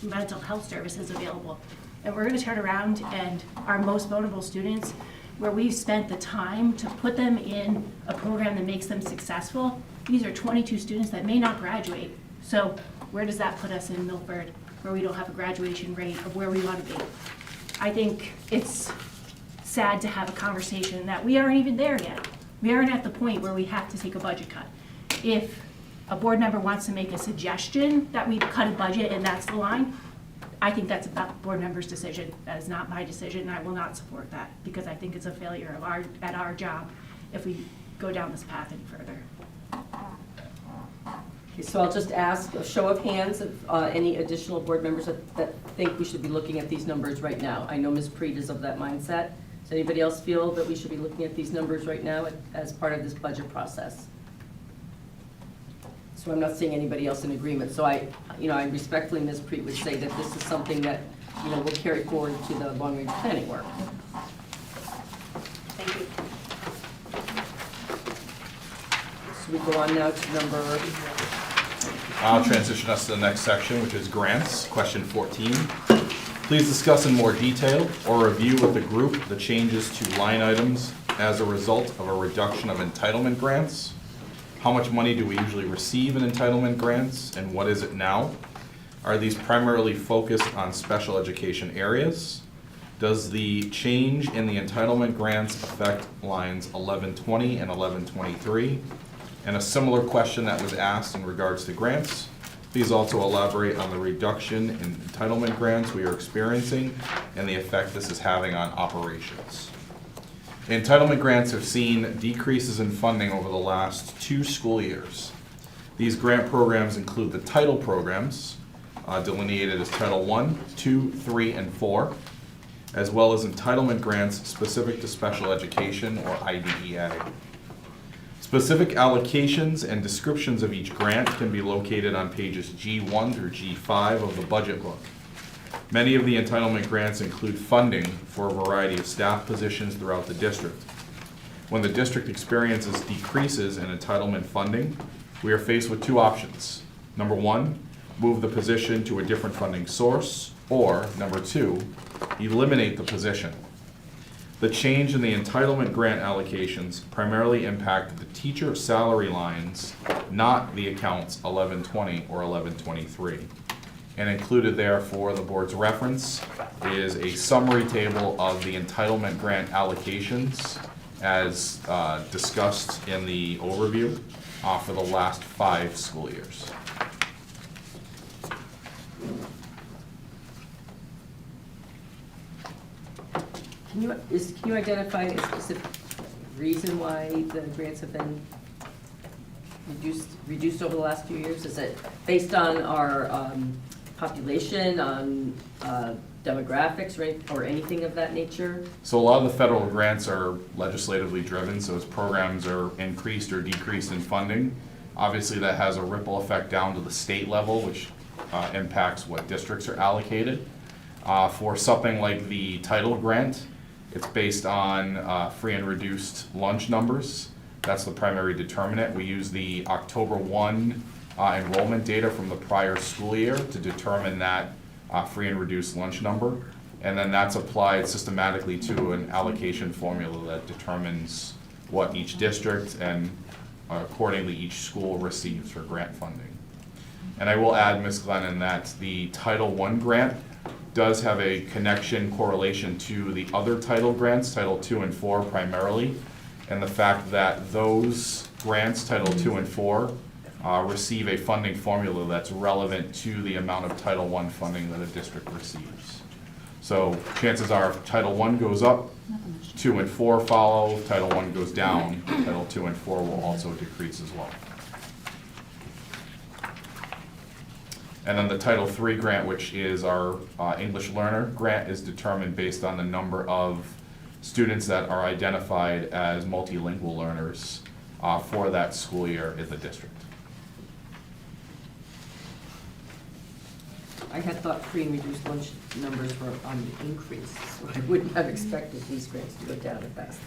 mental health services available. And we're gonna turn around and our most vulnerable students, where we've spent the time to put them in a program that makes them successful, these are 22 students that may not graduate. So where does that put us in Milford, where we don't have a graduation rate of where we wanna be? I think it's sad to have a conversation that we aren't even there yet. We aren't at the point where we have to take a budget cut. If a board member wants to make a suggestion that we cut a budget and that's the line, I think that's a board member's decision. That is not my decision, and I will not support that, because I think it's a failure at our job if we go down this path any further. Okay, so I'll just ask a show of hands of any additional board members that think we should be looking at these numbers right now. I know Ms. Preet is of that mindset. Does anybody else feel that we should be looking at these numbers right now as part of this budget process? So I'm not seeing anybody else in agreement. So I respectfully, Ms. Preet, would say that this is something that, will carry forward to the long-range planning work. Thank you. So we go on now to number, I'll transition us to the next section, which is grants, question 14. Please discuss in more detail or review with the group the changes to line items as a result of a reduction of entitlement grants. How much money do we usually receive in entitlement grants, and what is it now? Are these primarily focused on special education areas? Does the change in the entitlement grants affect lines 1120 and 1123? And a similar question that was asked in regards to grants. Please also elaborate on the reduction in entitlement grants we are experiencing and the effect this is having on operations. Entitlement grants have seen decreases in funding over the last 2 school years. These grant programs include the title programs, delineated as Title I, II, III, and IV, as well as entitlement grants specific to special education or IDEA. Specific allocations and descriptions of each grant can be located on pages G1 through G5 of the budget book. Many of the entitlement grants include funding for a variety of staff positions throughout the district. When the district experiences decreases in entitlement funding, we are faced with 2 options. Number 1, move the position to a different funding source, or number 2, eliminate the position. The change in the entitlement grant allocations primarily impact the teacher salary lines, not the accounts 1120 or 1123. And included there for the board's reference is a summary table of the entitlement grant allocations as discussed in the overview for the last 5 school years. can you identify a specific reason why the grants have been reduced over the last few years? Is it based on our population, on demographics, or anything of that nature? So a lot of the federal grants are legislatively driven, so as programs are increased or decreased in funding, obviously that has a ripple effect down to the state level, which impacts what districts are allocated. For something like the title grant, it's based on free and reduced lunch numbers. That's the primary determinant. We use the October 1 enrollment data from the prior school year to determine that free and reduced lunch number. And then that's applied systematically to an allocation formula that determines what each district and accordingly each school receives for grant funding. And I will add, Ms. Glennon, that the Title I grant does have a connection, correlation to the other title grants, Title II and IV primarily, and the fact that those grants, Title II and IV, receive a funding formula that's relevant to the amount of Title I funding that a district receives. So chances are if Title I goes up, II and IV follow, Title I goes down, Title II and IV will also decrease as well. And then the Title III grant, which is our English learner grant, is determined based on the number of students that are identified as multilingual learners for that school year in the district. I had thought free and reduced lunch numbers were on the increase, so I wouldn't have expected these grants to go down if that's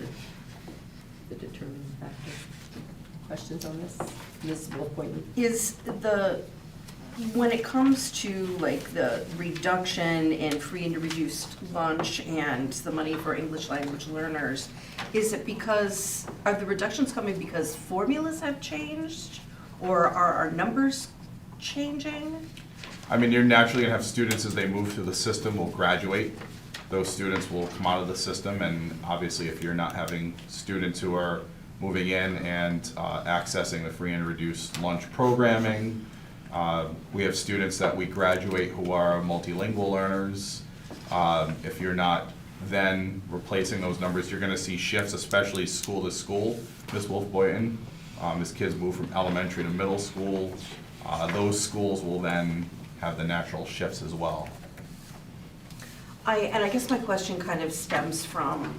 the determining factor. Questions on this? Ms. Wolf-Boynton? Is when it comes to like the reduction in free and reduced lunch and the money for English language learners, is it are the reductions coming because formulas have changed, or are our numbers changing? I mean, you're naturally gonna have students as they move through the system will graduate. Those students will come out of the system, and obviously if you're not having students who are moving in and accessing the free and reduced lunch programming, we have students that we graduate who are multilingual learners. If you're not then replacing those numbers, you're gonna see shifts, especially school to school. Ms. Wolf-Boynton, as kids move from elementary to middle school, those schools will then have the natural shifts as well. I guess my question kind of stems from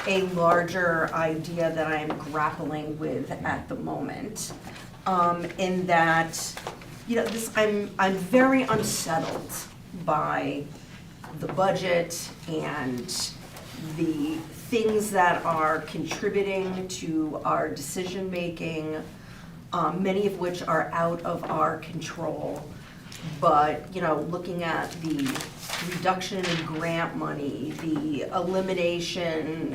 a larger idea that I'm grappling with at the moment, in that, I'm very unsettled by the budget and the things that are contributing to our decision-making, many of which are out of our control. But, looking at the reduction in grant money, the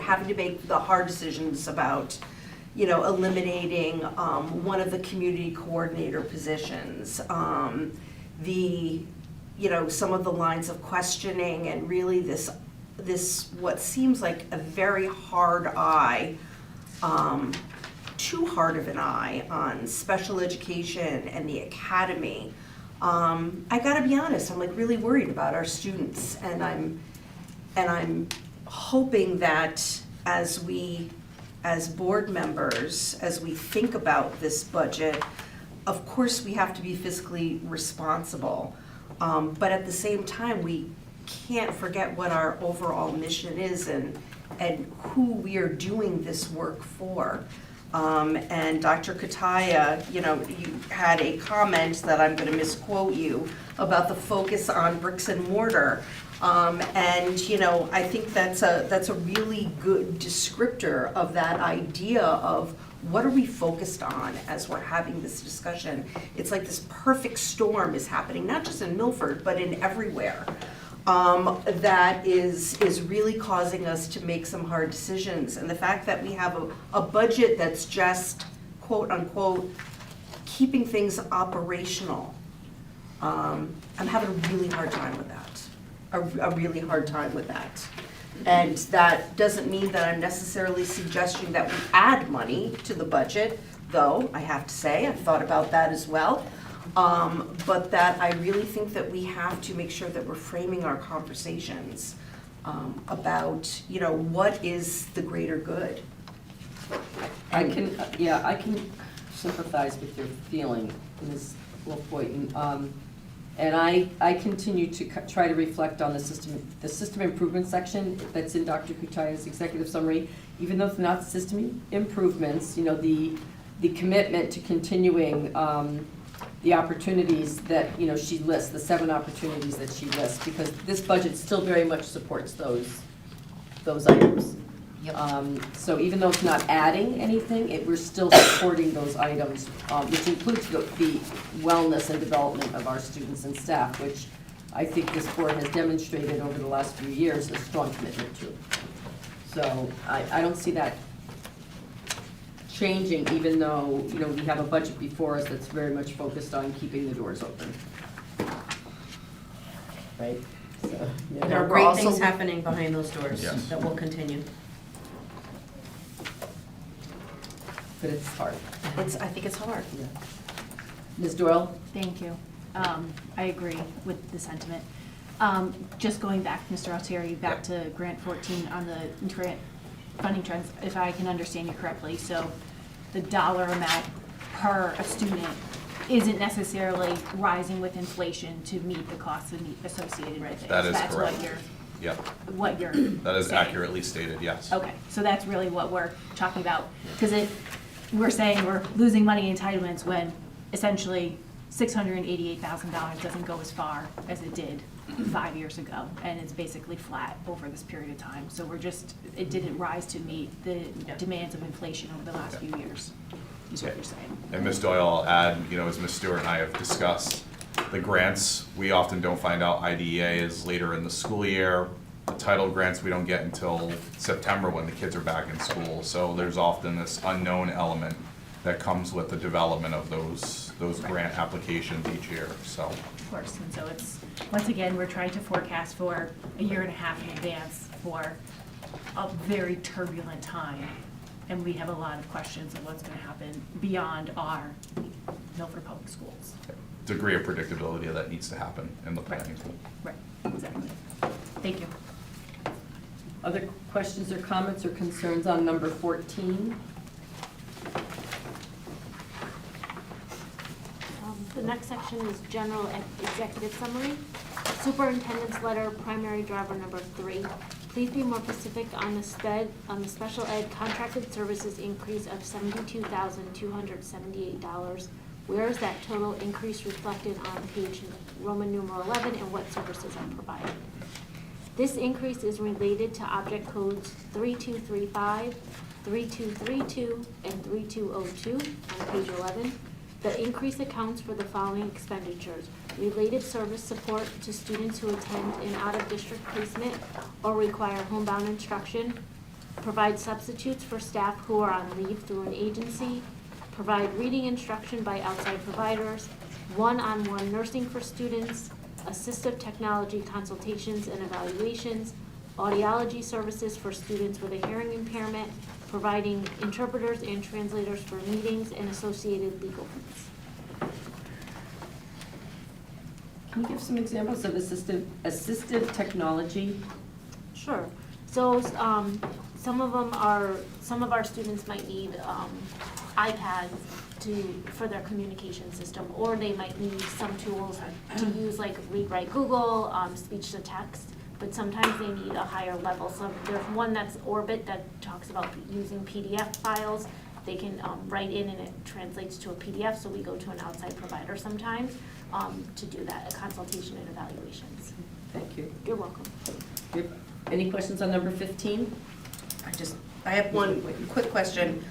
having to make the hard decisions about, eliminating one of the community coordinator positions, some of the lines of questioning, and really this what seems like a very hard eye, too hard of an eye on special education and the academy. I gotta be honest, I'm really worried about our students, and I'm hoping that as board members, as we think about this budget, of course we have to be fiscally responsible, but at the same time we can't forget what our overall mission is and who we are doing this work for. And Dr. Kataya, you had a comment that I'm going to misquote you about the focus on bricks and mortar. And I think that's a really good descriptor of that idea of what are we focused on as we're having this discussion. It's like this perfect storm is happening, not just in Milford, but in everywhere. That is really causing us to make some hard decisions. And the fact that we have a budget that's just, quote unquote, keeping things operational, I'm having a really hard time with that. A really hard time with that. And that doesn't mean that I'm necessarily suggesting that we add money to the budget, though I have to say, I've thought about that as well. But that I really think that we have to make sure that we're framing our conversations about, what is the greater good. I can sympathize with your feeling, Ms. Wolf-Boyton. And I continue to try to reflect on the system improvement section that's in Dr. Kutaya's executive summary. Even though it's not system improvements, you know, the commitment to continuing the opportunities that, you know, she lists, the 7 opportunities that she lists, because this budget still very much supports those items. So even though it's not adding anything, we're still supporting those items, which includes the wellness and development of our students and staff, which I think this board has demonstrated over the last few years a strong commitment to. So I don't see that changing, even though, you know, we have a budget before us that's very much focused on keeping the doors open. Right? So, you know, There are we're great also- things happening behind those doors Yes. that will continue. But it's hard. I think it's hard. Yeah. Ms. Doyle? Thank you. I agree with the sentiment. Just going back, Mr. Altieri, back to grant 14 on the grant funding trends, if I can understand you correctly. So the dollar amount per a student isn't necessarily rising with inflation to meet the costs associated with it. That is That's correct. Yep, what you're that is saying. accurately stated, yes. Okay, so that's really what we're talking about, because we're saying we're losing money in entitlements when essentially $688,000 doesn't go as far as it did 5 years ago, and it's basically flat over this period of time. So it didn't rise to meet the demands of inflation over the last few years, is what you're saying. And Ms. Doyle, I'll add, you know, as Ms. Stewart and I have discussed, the grants, we often don't find out IDEA is later in the school year. The title grants we don't get until September when the kids are back in school. So there's often this unknown element that comes with the development of those grant applications each year, so. Of course, and so it's, once again, we're trying to forecast for a year and a half in advance for a very turbulent time. And we have a lot of questions of what's gonna happen beyond our Milford Public Schools. Degree of predictability that needs to happen in the planning tool. Right, exactly. Thank you. Other questions or comments or concerns on number 14? The next section is general executive summary. Superintendent's letter, primary driver number 3. Please be more specific on the special ed contracted services increase of $72,278. Where is that total increase reflected on page Roman numeral 11 and what services are provided? This increase is related to object codes 3235, 3232, and 3202 on page 11. The increase accounts for the following expenditures: related service support to students who attend an out-of-district placement or require homebound instruction, provide substitutes for staff who are on leave through an agency, provide reading instruction by outside providers, one-on-one nursing for students, assistive technology consultations and evaluations, audiology services for students with a hearing impairment, providing interpreters and translators for meetings and associated legal fees. Can you give some examples of assistive technology? Sure. So some of our students might need iPads for their communication system, or they might need some tools to use, like Read Write Google, speech to text, but sometimes they need a higher level. So there's one that's Orbit that talks about using PDF files. They can write in and it translates to a PDF, so we go to an outside provider sometimes to do that, a consultation and evaluations. Thank you. You're welcome. Any questions on number 15? I have one quick question.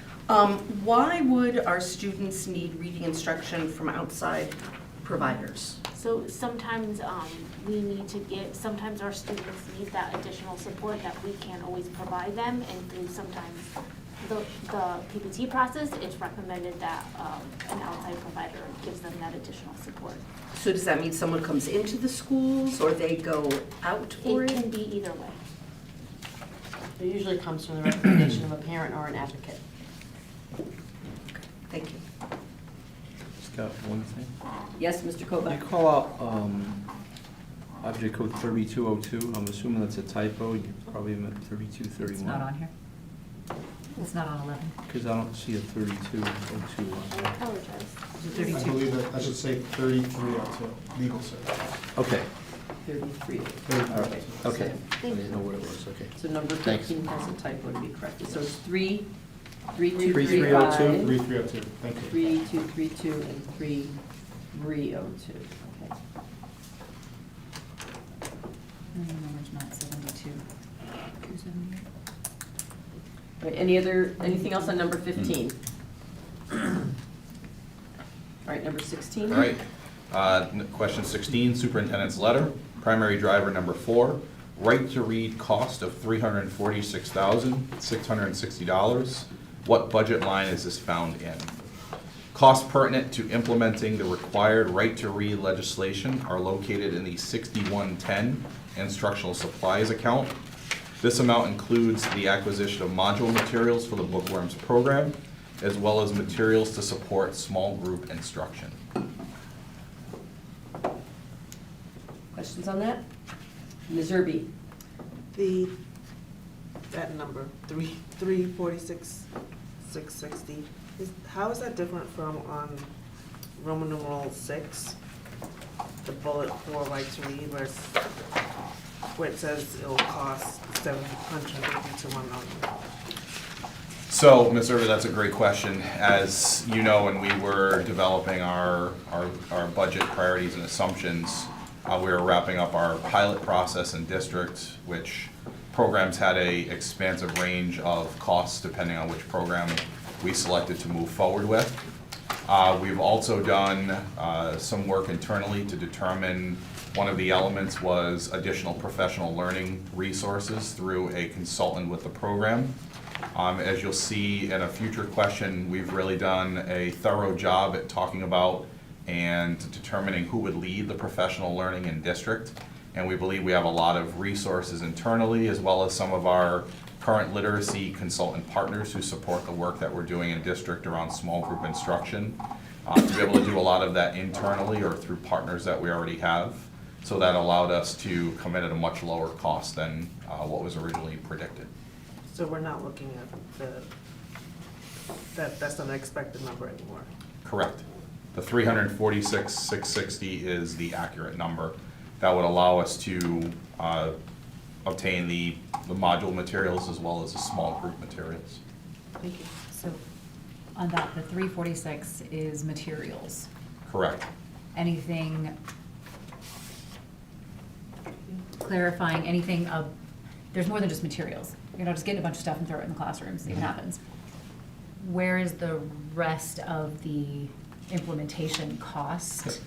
Why would our students need reading instruction from outside providers? So sometimes sometimes our students need that additional support that we can't always provide them, and through sometimes the PPT process, it's recommended that an outside provider gives them that additional support. So does that mean someone comes into the schools or they go out for It it? can be either way. It usually comes from the recommendation of a parent or an advocate. Thank you. Just got one thing. Yes, Mr. You Kovak? call out object code 3202. I'm assuming that's a typo. You probably meant 3231. It's not on here. It's not on 11. Because I don't see a 3202 on I there. apologize. Is it I 32? believe that should say 3302, legal service. Okay, 33. all right, okay. I Thank didn't know what it was, okay. So number Thanks. 15 has a typo to be corrected. So it's 3302. 3302, thank you. 3232 and 3302. Okay. The number's not 72. 278. All right, anything else on number 15? All right, number 16? All right, question 16, superintendent's letter, primary driver number 4, right to read cost of $346,660. What budget line is this found in? Costs pertinent to implementing the required right to read legislation are located in the 6110 instructional supplies account. This amount includes the acquisition of module materials for the Bookworms program, as well as materials to support small group instruction. Questions on that? Ms. Zerby? That number, 346,660, how is that different from on Roman numeral 6? The bullet for right to read, where it says it'll cost $750 to $1 million. So, Ms. Irvin, that's a great question. As you know, when we were developing our budget priorities and assumptions, we were wrapping up our pilot process in district, which programs had a expansive range of costs depending on which program we selected to move forward with. We've also done some work internally to determine one of the elements was additional professional learning resources through a consultant with the program. As you'll see in a future question, we've really done a thorough job at talking about and determining who would lead the professional learning in district. And we believe we have a lot of resources internally, as well as some of our current literacy consultant partners who support the work that we're doing in district around small group instruction, to be able to do a lot of that internally or through partners that we already have. So that allowed us to come in at a much lower cost than what was originally predicted. So we're not looking at that's not an expected number anymore. Correct. The 346,660 is the accurate number. That would allow us to obtain the module materials as well as the small group materials. Thank you. So on that, the 346 is materials. Correct. Anything clarifying, anything of, there's more than just materials. You're not just getting a bunch of stuff and throw it in the classrooms, it happens. Where is the rest of the implementation cost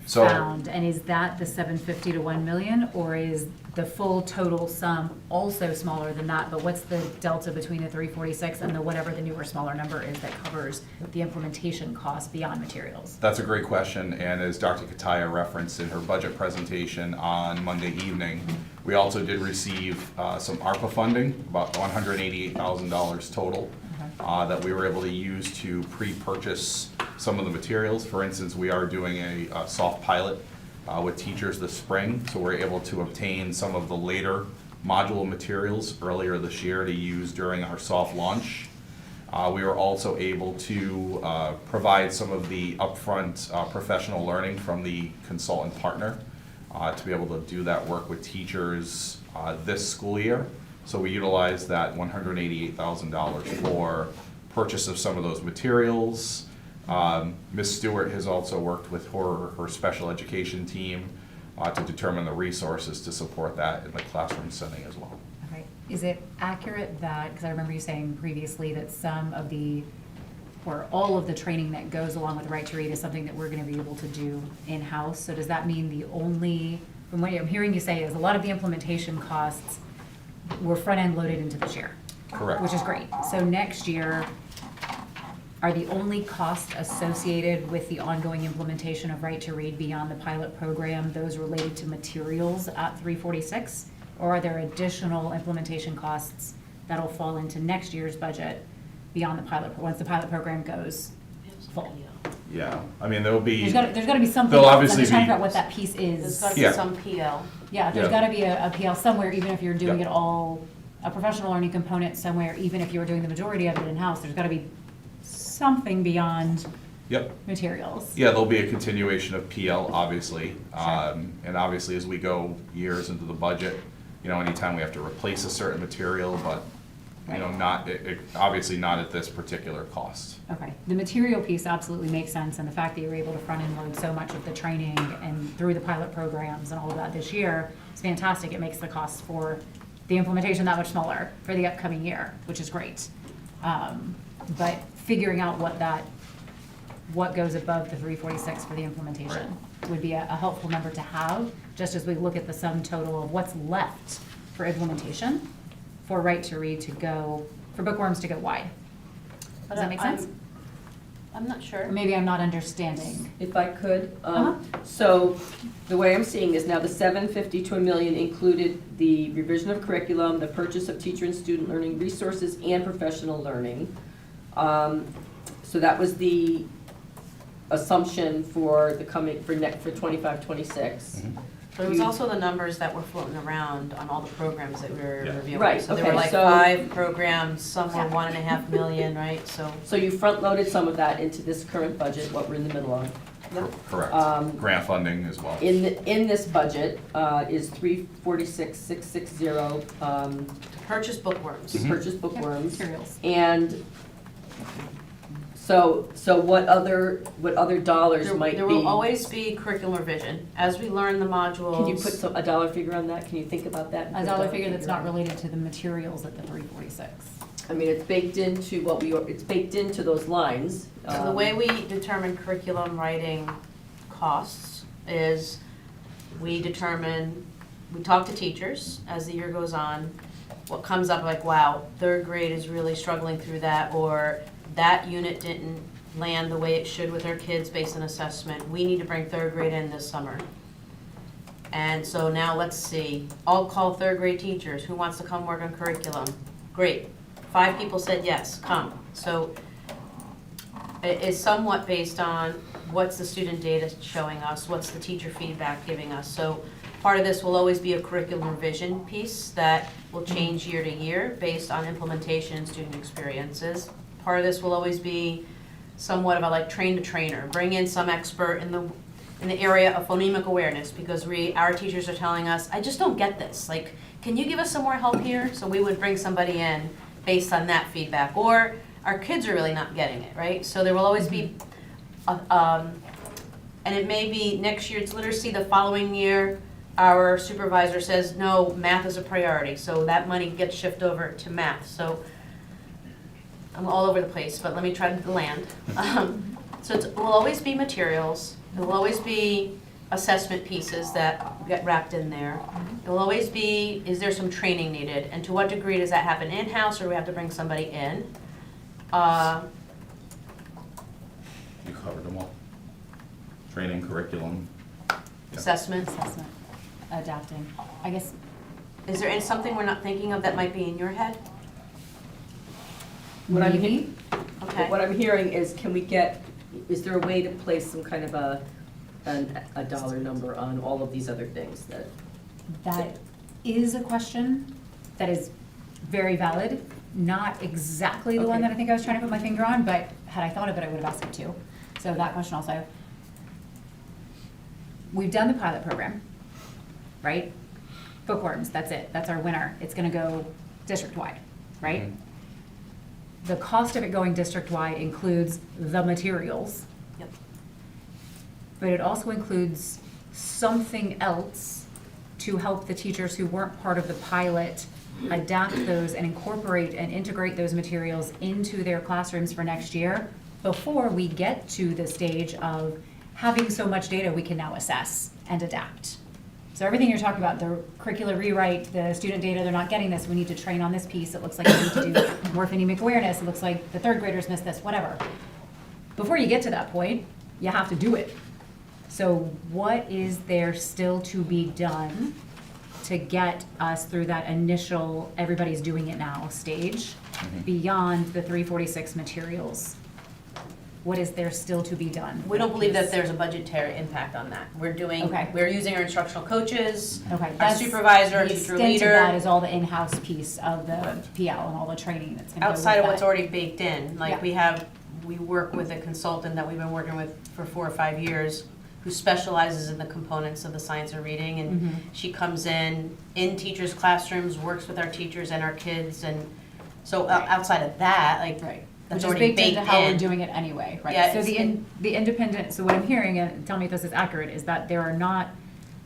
So, found? And is that the 750 to 1 million, or is the full total sum also smaller than that? But what's the delta between the 346 and the whatever the newer smaller number is that covers the implementation cost beyond materials? that's a great question, and as Dr. Kataya referenced in her budget presentation on Monday evening, we also did receive some ARPA funding, about $188,000 total, that we were able to use to pre-purchase some of the materials. For instance, we are doing a soft pilot with teachers this spring, so we're able to obtain some of the later module materials earlier this year to use during our soft launch. We were also able to provide some of the upfront professional learning from the consultant partner to be able to do that work with teachers this school year. So we utilized that $188,000 for purchase of some of those materials. Ms. Stewart has also worked with her special education team to determine the resources to support that in the classroom setting as well. Okay. Is it accurate that, because I remember you saying previously that some of the, or all of the training that goes along with the right to read is something that we're going to be able to do in-house? So does that mean the only, from what I'm hearing you say, is a lot of the implementation costs were front-end loaded into this year? Correct. Which is great. So next year, are the only costs associated with the ongoing implementation of Right to Read beyond the pilot program those related to materials at 346? Or are there additional implementation costs that'll fall into next year's budget beyond the pilot, once the pilot program goes full? Yeah, I mean, there'll be. There's gotta be something There'll else. I'm obviously just trying to be- figure out what that piece There's is. got to be Yeah. some PL. Yeah, there's Yeah. gotta be a PL somewhere, even if you're doing Yeah. it all a professional learning component somewhere, even if you were doing the majority of it in-house, there's gotta be something beyond Yep. materials. Yeah, there'll be a continuation of PL, obviously. Sure. And obviously, as we go years into the budget, you know, anytime we have to replace a certain material, but, you know, obviously not at this particular cost. Okay, the material piece absolutely makes sense, and the fact that you were able to front-end load so much of the training and through the pilot programs and all of that this year is fantastic. It makes the costs for the implementation that much smaller for the upcoming year, which is great. But figuring out what goes above the 346 for the implementation would be a helpful number to have, just as we look at the sum total of what's left for implementation, for Right to Read to go, for bookworms to go wide. Does that make sense? I'm not sure. Or maybe I'm not understanding. If I could, Uh-huh. so the way I'm seeing is now the 750 to $1 million included the revision of curriculum, the purchase of teacher and student learning resources, and professional learning. So that was the assumption for the coming, for 25, 26. But it was also the numbers that were floating around on all the programs that we were Yeah. reviewing. Right, So there okay, were like so- 5 programs, some were 1.5 million, right? So So you front-loaded some of that into this current budget, what we're in the middle of. Correct. Grant funding as well. In this budget is 346,660 to purchase bookworms. to purchase bookworms. Materials. And so what other dollars might be? There will always be curriculum revision. As we learn the modules. Can you put a dollar figure on that? Can you think about that? A dollar figure that's not related to the materials at the 346. I mean, it's baked into it's baked into those lines. So the way we determine curriculum writing costs is we talk to teachers as the year goes on. What comes up like, wow, 3rd grade is really struggling through that, or that unit didn't land the way it should with our kids based on assessment. We need to bring 3rd grade in this summer. And so now let's see, I'll call 3rd grade teachers. Who wants to come work on curriculum? Great. 5 people said yes, come. So it is somewhat based on what's the student data showing us, what's the teacher feedback giving us. So part of this will always be a curriculum revision piece that will change year to year based on implementation and student experiences. Part of this will always be somewhat of a like train the trainer, bring in some expert in the area of phonemic awareness, because our teachers are telling us, I just don't get this. Like, can you give us some more help here? So we would bring somebody in based on that feedback, or our kids are really not getting it, right? So there will always be, and it may be next year it's literacy, the following year our supervisor says, no, math is a priority, so that money gets shifted over to math. So I'm all over the place, but let me try to land. So it will always be materials, it will always be assessment pieces that get wrapped in there. It will always be, is there some training needed? And to what degree does that happen in-house, or do we have to bring somebody in? You covered them all. Training, curriculum. Assessment. Assessment, adapting. I guess, Is there something we're not thinking of that might be in your head? What I'm maybe, Okay. What I'm hearing is, is there a way to place some kind of a dollar number on all of these other things that? that is a question that is very valid. Not exactly the one Okay. that I think I was trying to put my finger on, but had I thought of it, I would have asked it too. So that question also. We've done the pilot program, right? Bookworms, that's it. That's our winner. It's gonna go district-wide, right? Mhm. The cost of it going district-wide includes the materials, Yep. but it also includes something else to help the teachers who weren't part of the pilot adapt those and incorporate and integrate those materials into their classrooms for next year before we get to the stage of having so much data we can now assess and adapt. So everything you're talking about, the curricular rewrite, the student data, they're not getting this, we need to train on this piece, it looks like we need to do more phonemic awareness, it looks like the 3rd graders missed this, whatever. Before you get to that point, you have to do it. So what is there still to be done to get us through that initial, everybody's doing it now stage, beyond the 346 materials? what is there still to be done? We don't believe that Piece. there's a budgetary impact on that. Okay. We're using our instructional coaches, Okay, our that's, supervisor, our the teacher extent of that leader. is all the in-house piece of the PL and all the training that's gonna go with Outside of what's that. already baked in, like Yeah. we work with a consultant that we've been working with for 4 or 5 years who specializes in the components of the science of reading, and Mhm. she comes in teachers' classrooms, works with our teachers and our kids, and so outside of that, like, Right. that's Which is already baked into baked how we're in. doing it anyway, right? Yeah, So it's the independent, so what I'm hearing, and tell me if this is accurate, is that there are not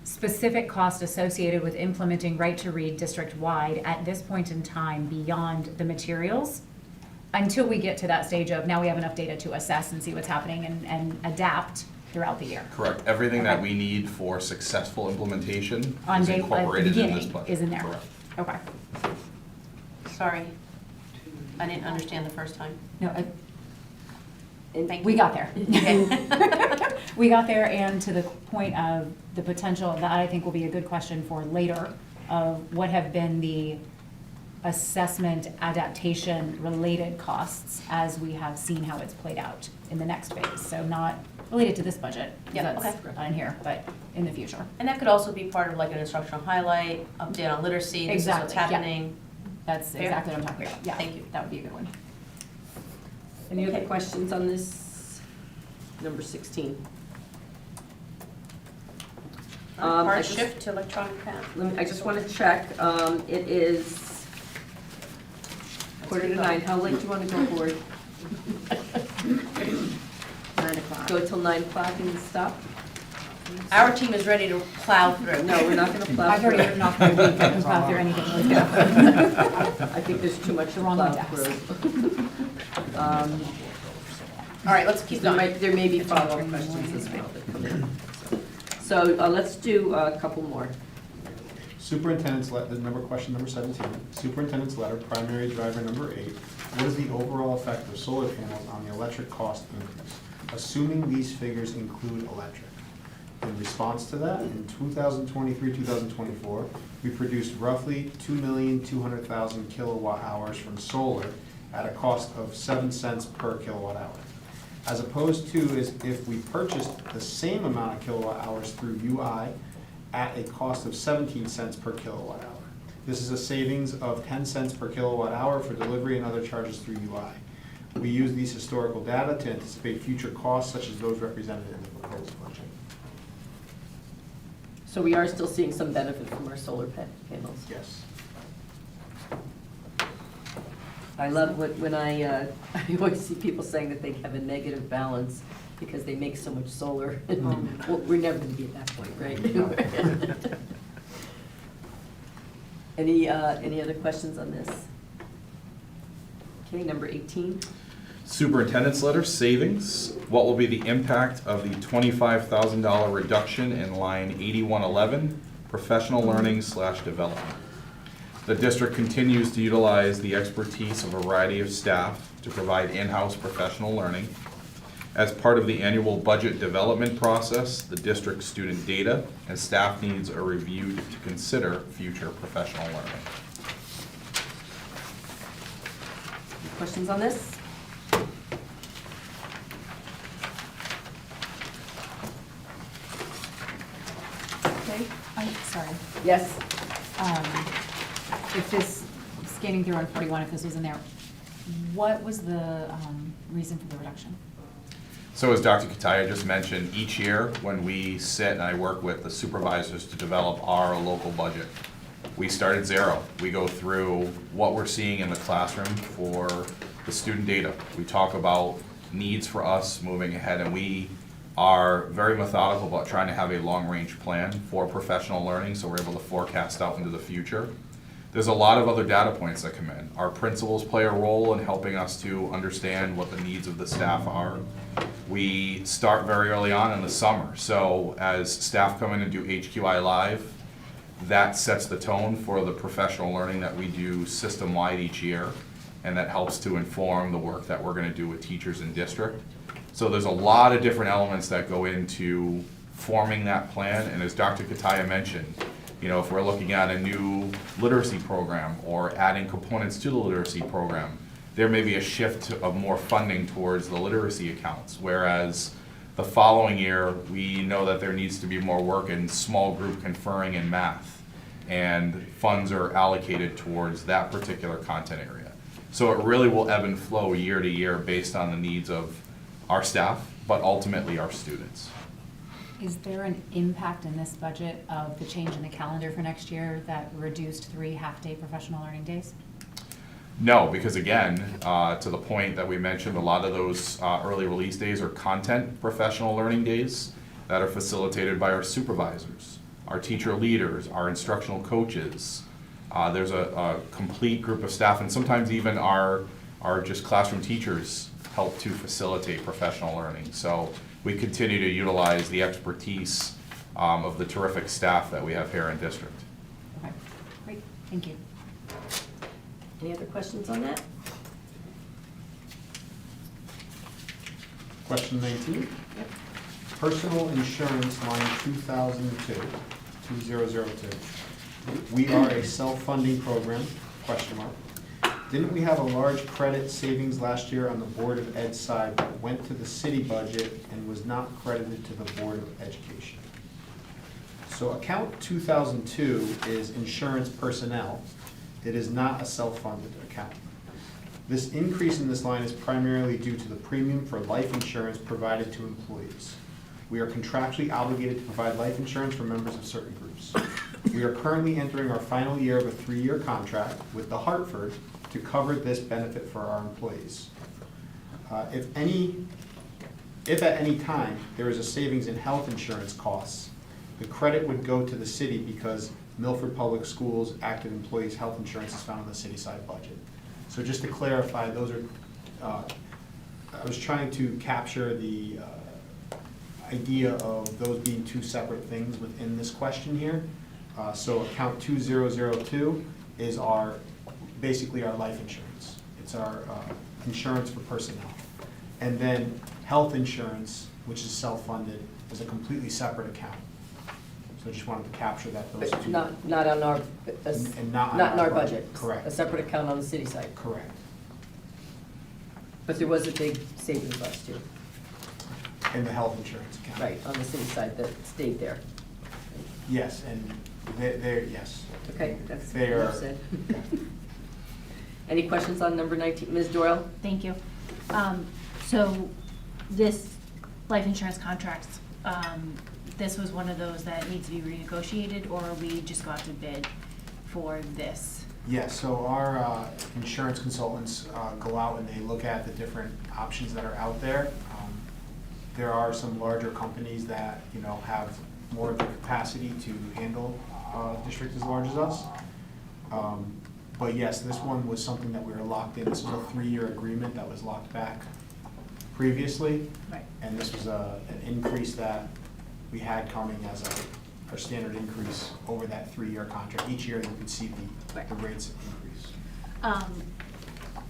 specific costs associated with implementing Right to Read district-wide at this point in time beyond the materials, until we get to that stage of, now we have enough data to assess and see what's happening and adapt throughout the year. Correct. Everything that Okay. we need for successful implementation On is day, at the incorporated in this beginning budget. is in there. Correct. Okay. Sorry, I didn't understand the first time. No, Thank we you. got there. Okay. We got there, and to the point of the potential, that I think will be a good question for later, of what have been the assessment adaptation related costs as we have seen how it's played out in the next phase. So not related to this budget, Yeah, because okay. that's not in here, but in the future. And that could also be part of like an instructional highlight, update on literacy, this is what's Exactly, yeah. happening. That's Fair. exactly what I'm talking about. Yeah, Thank you. that would be a good one. Any other Okay. questions on this, number 16? I Hard just- shift to electronic path. I just want to check, it is 8:45. How late do you want to go forward? 9 o'clock. Go till 9 o'clock and stop? Our team is ready to plow through. No, we're not going to plow I've already through. written off my week, I can plow through anything, let's go. I think there's too much to The wrong plow one to ask. through. All right, let's keep going. There may be follow-up questions as well that come in. So let's do a couple more. Superintendent's question number 17. Superintendent's letter, primary driver number 8. What is the overall effect of solar panels on the electric cost increase, assuming these figures include electric? In response to that, in 2023-2024, we produced roughly 2,200,000 kilowatt hours from solar at a cost of 7 cents per kilowatt hour, as opposed to if we purchased the same amount of kilowatt hours through UI at a cost of 17 cents per kilowatt hour. This is a savings of 10 cents per kilowatt hour for delivery and other charges through UI. We use these historical data to anticipate future costs such as those represented in the proposed budget. So we are still seeing some benefit from our solar panels. Yes. I love when I always see people saying that they have a negative balance because they make so much solar. Well, we're never going to be at that point, right? Any other questions on this? Okay, number 18. Superintendent's letter, savings. What will be the impact of the $25,000 reduction in line 8111, professional learning / development? The district continues to utilize the expertise of a variety of staff to provide in-house professional learning. As part of the annual budget development process, the district's student data and staff needs are reviewed to consider future professional learning. Questions on this? Okay. Sorry. Yes. If this, scanning through on 41, if this was in there, what was the reason for the reduction? So as Dr. Kataya just mentioned, each year when we sit and I work with the supervisors to develop our local budget, we start at zero. We go through what we're seeing in the classroom for the student data. We talk about needs for us moving ahead, and we are very methodical about trying to have a long-range plan for professional learning, so we're able to forecast out into the future. There's a lot of other data points that come in. Our principals play a role in helping us to understand what the needs of the staff are. We start very early on in the summer, so as staff come in and do HQI Live, that sets the tone for the professional learning that we do system-wide each year, and that helps to inform the work that we're gonna do with teachers in district. So there's a lot of different elements that go into forming that plan, and as Dr. Kataya mentioned, you know, if we're looking at a new literacy program or adding components to the literacy program, there may be a shift of more funding towards the literacy accounts, whereas the following year, we know that there needs to be more work in small group conferring in math, and funds are allocated towards that particular content area. So it really will ebb and flow year to year based on the needs of our staff, but ultimately our students. Is there an impact in this budget of the change in the calendar for next year that reduced 3 half-day professional learning days? No, because again, to the point that we mentioned, a lot of those early release days are content professional learning days that are facilitated by our supervisors, our teacher leaders, our instructional coaches. There's a complete group of staff, and sometimes even our just classroom teachers help to facilitate professional learning. So we continue to utilize the expertise of the terrific staff that we have here in district. Okay, great, thank you. Any other questions on that? Question 19. Personal insurance line 2002. We are a self-funding program, question mark. Didn't we have a large credit savings last year on the Board of Ed side that went to the city budget and was not credited to the Board of Education? So account 2002 is insurance personnel. It is not a self-funded account. This increase in this line is primarily due to the premium for life insurance provided to employees. We are contractually obligated to provide life insurance for members of certain groups. We are currently entering our final year of a 3-year contract with the Hartford to cover this benefit for our employees. If at any time there is a savings in health insurance costs, the credit would go to the city because Milford Public Schools active employees' health insurance is found on the city side budget. So just to clarify, those are, I was trying to capture the idea of those being two separate things within this question here. So account 2002 is basically our life insurance. It's our insurance for personnel. And then health insurance, which is self-funded, is a completely separate account. So I just wanted to capture that those But two. not on our, And not in our budget. Correct. A separate account on the city side. Correct. But there was a big savings last year, In the health insurance account. right, on the city side that stayed there. Yes, and yes. Okay, that's They enough are- said. Any questions on number 19? Ms. Doyle? Thank you. So this life insurance contracts, this was one of those that needs to be renegotiated, or we just go out to bid for this? Yes, so our insurance consultants go out and they look at the different options that are out there. There are some larger companies that, have more of the capacity to handle a district as large as us. But yes, this one was something that we were locked in. This was a 3-year agreement that was locked back previously. Right. And this was an increase that we had coming as our standard increase over that 3-year contract. Each year you could see the rates increase.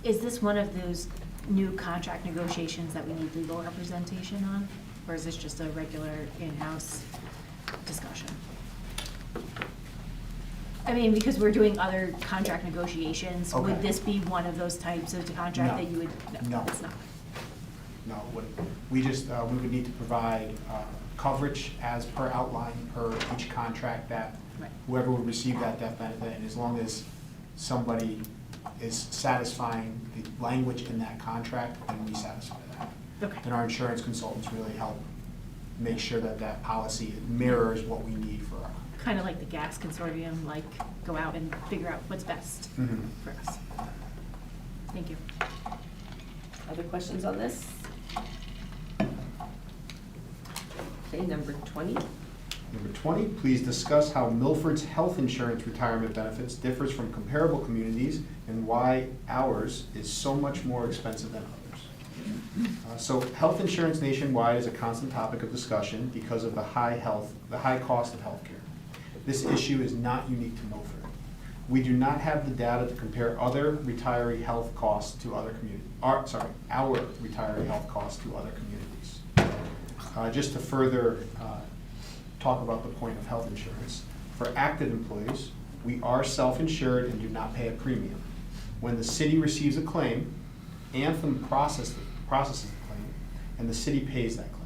Is this one of those new contract negotiations that we need legal representation on? Or is this just a regular in-house discussion? I mean, because we're doing other contract negotiations, Okay. would this be one of those types of contract No. that you would? No. It's not. No, it wouldn't. We just, we would need to provide coverage as per outline per each contract that Right. whoever would receive that death benefit, and as long as somebody is satisfying the language in that contract, then we satisfy that. Okay. And our insurance consultants really help make sure that that policy mirrors what we need for our. Kind of like the gas consortium, like go out and figure out what's best Mhm. for us. Thank you. Other questions on this? Okay, number 20. Number 20, please discuss how Milford's health insurance retirement benefits differs from comparable communities and why ours is so much more expensive than others. So health insurance nationwide is a constant topic of discussion because of the high cost of healthcare. This issue is not unique to Milford. We do not have the data to compare other retiree health costs to other communities. Our retiree health costs to other communities. Just to further talk about the point of health insurance, for active employees, we are self-insured and do not pay a premium. When the city receives a claim, Anthem processes the claim, and the city pays that claim.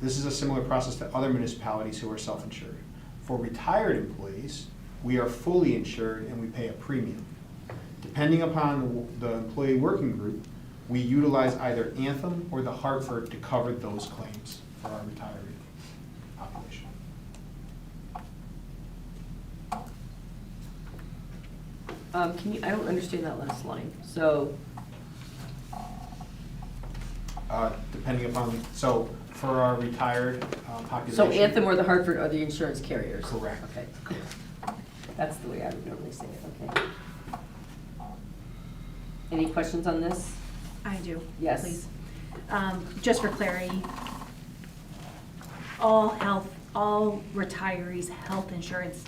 This is a similar process to other municipalities who are self-insured. For retired employees, we are fully insured and we pay a premium. Depending upon the employee working group, we utilize either Anthem or the Hartford to cover those claims for our retiree population. I don't understand that last line. So, Depending upon, so for our retired population. so Anthem or the Hartford are the insurance carriers? Correct. Okay. That's the way I would normally say it, okay. Any questions on this? I do. Yes. Please. Just for clarity, all retirees' health insurance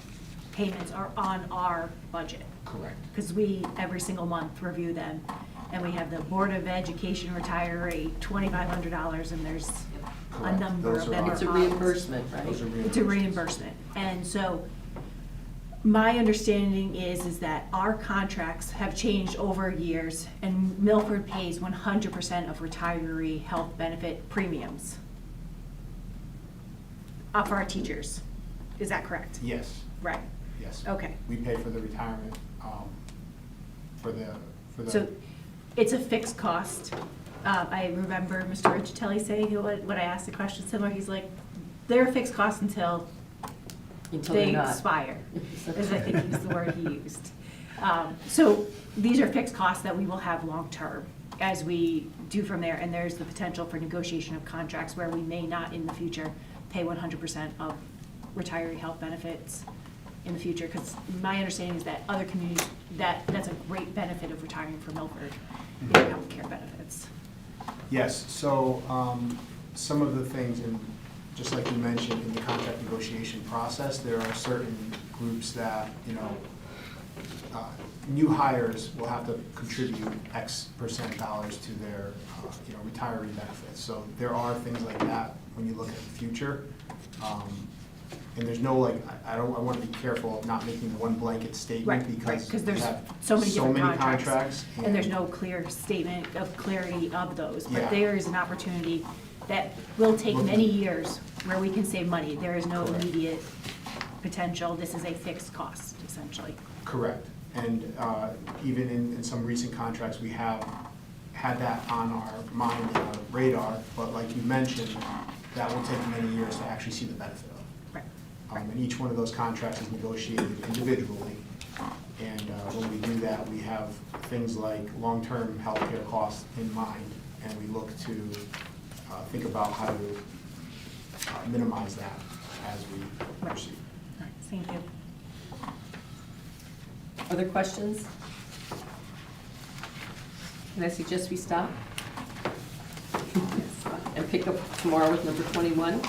payments are on our budget. Correct. Because we, every single month, review them. And we have the Board of Education retiree, $2,500, and there's a Correct. number Those of are them. our- It's a are ours. reimbursement, right? Those are It's a reimbursement. And so my understanding is that our contracts have changed over years, and Milford pays 100% of retiree health benefit premiums for our teachers. Is that correct? Yes, Right. yes. Okay. We pay for the retirement, for the. So it's a fixed cost. I remember Mr. Riccitelli saying, when I asked the question similar, he's like, they're a fixed cost until Until they they're not. expire, is I think is the word he used. So these are fixed costs that we will have long-term as we do from there, and there's the potential for negotiation of contracts where we may not in the future pay 100% of retiree health benefits in the future, because my understanding is that other communities, that's a great benefit of retiring from Milford, your healthcare benefits. Yes, so some of the things, and just like you mentioned, in the contract negotiation process, there are certain groups that, new hires will have to contribute X% dollars to their, retiree benefits. So there are things like that when you look at the future. And there's no, I want to be careful of not making one blanket statement because Because we there's have so many different contracts. contracts, and there's no clear statement of clarity of those. But Yeah. there is an opportunity that will take many years where we can save money. There is no Correct. immediate potential. This is a fixed cost, essentially. Correct. And even in some recent contracts, we have had that on our mind and our radar, but like you mentioned, that will take many years to actually see the benefit of. Right. And each one of those contracts is negotiated individually. And when we do that, we have things like long-term healthcare costs in mind, and we look to think about how to minimize that as we proceed. All right, thank you. Other questions? Can I suggest we stop? And pick up tomorrow with number 21?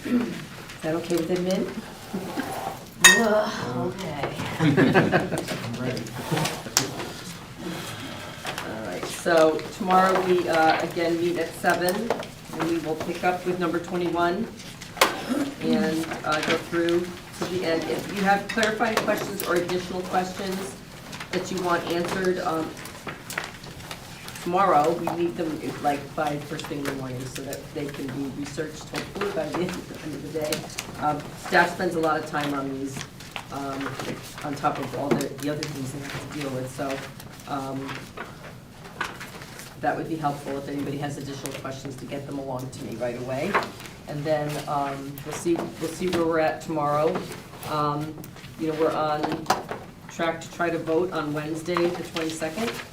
Is that okay with admin? Okay. I'm ready. All right, so tomorrow we again meet at 7, and we will pick up with number 21 and go through to the end. If you have clarifying questions or additional questions that you want answered tomorrow, we need them by first thing in the morning so that they can be researched hopefully by the end of the day. Staff spends a lot of time on these, on top of all the other things they have to deal with, so that would be helpful if anybody has additional questions to get them along to me right away. And then we'll see where we're at tomorrow. We're on track to try to vote on Wednesday, the 22nd.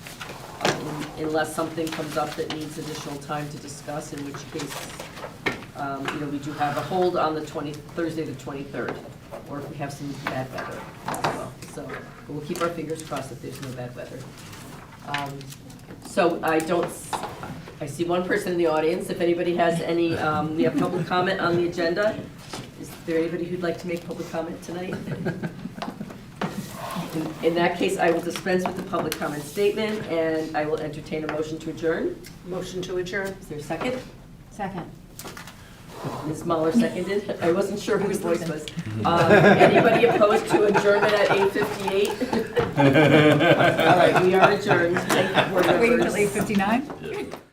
Unless something comes up that needs additional time to discuss, in which case, we do have a hold on the Thursday the 23rd, or if we have some bad weather as well. So we'll keep our fingers crossed if there's no bad weather. So I see one person in the audience. If anybody has any, we have public comment on the agenda. Is there anybody who'd like to make public comment tonight? In that case, I will dispense with the public comment statement, and I will entertain a motion to adjourn. Motion to adjourn. Is there a second? Second. Ms. Muller seconded. I wasn't sure whose voice was. Anybody opposed to adjournment at 8:58? All right, we are adjourned. Thank you, board Waiting members. till 8:59?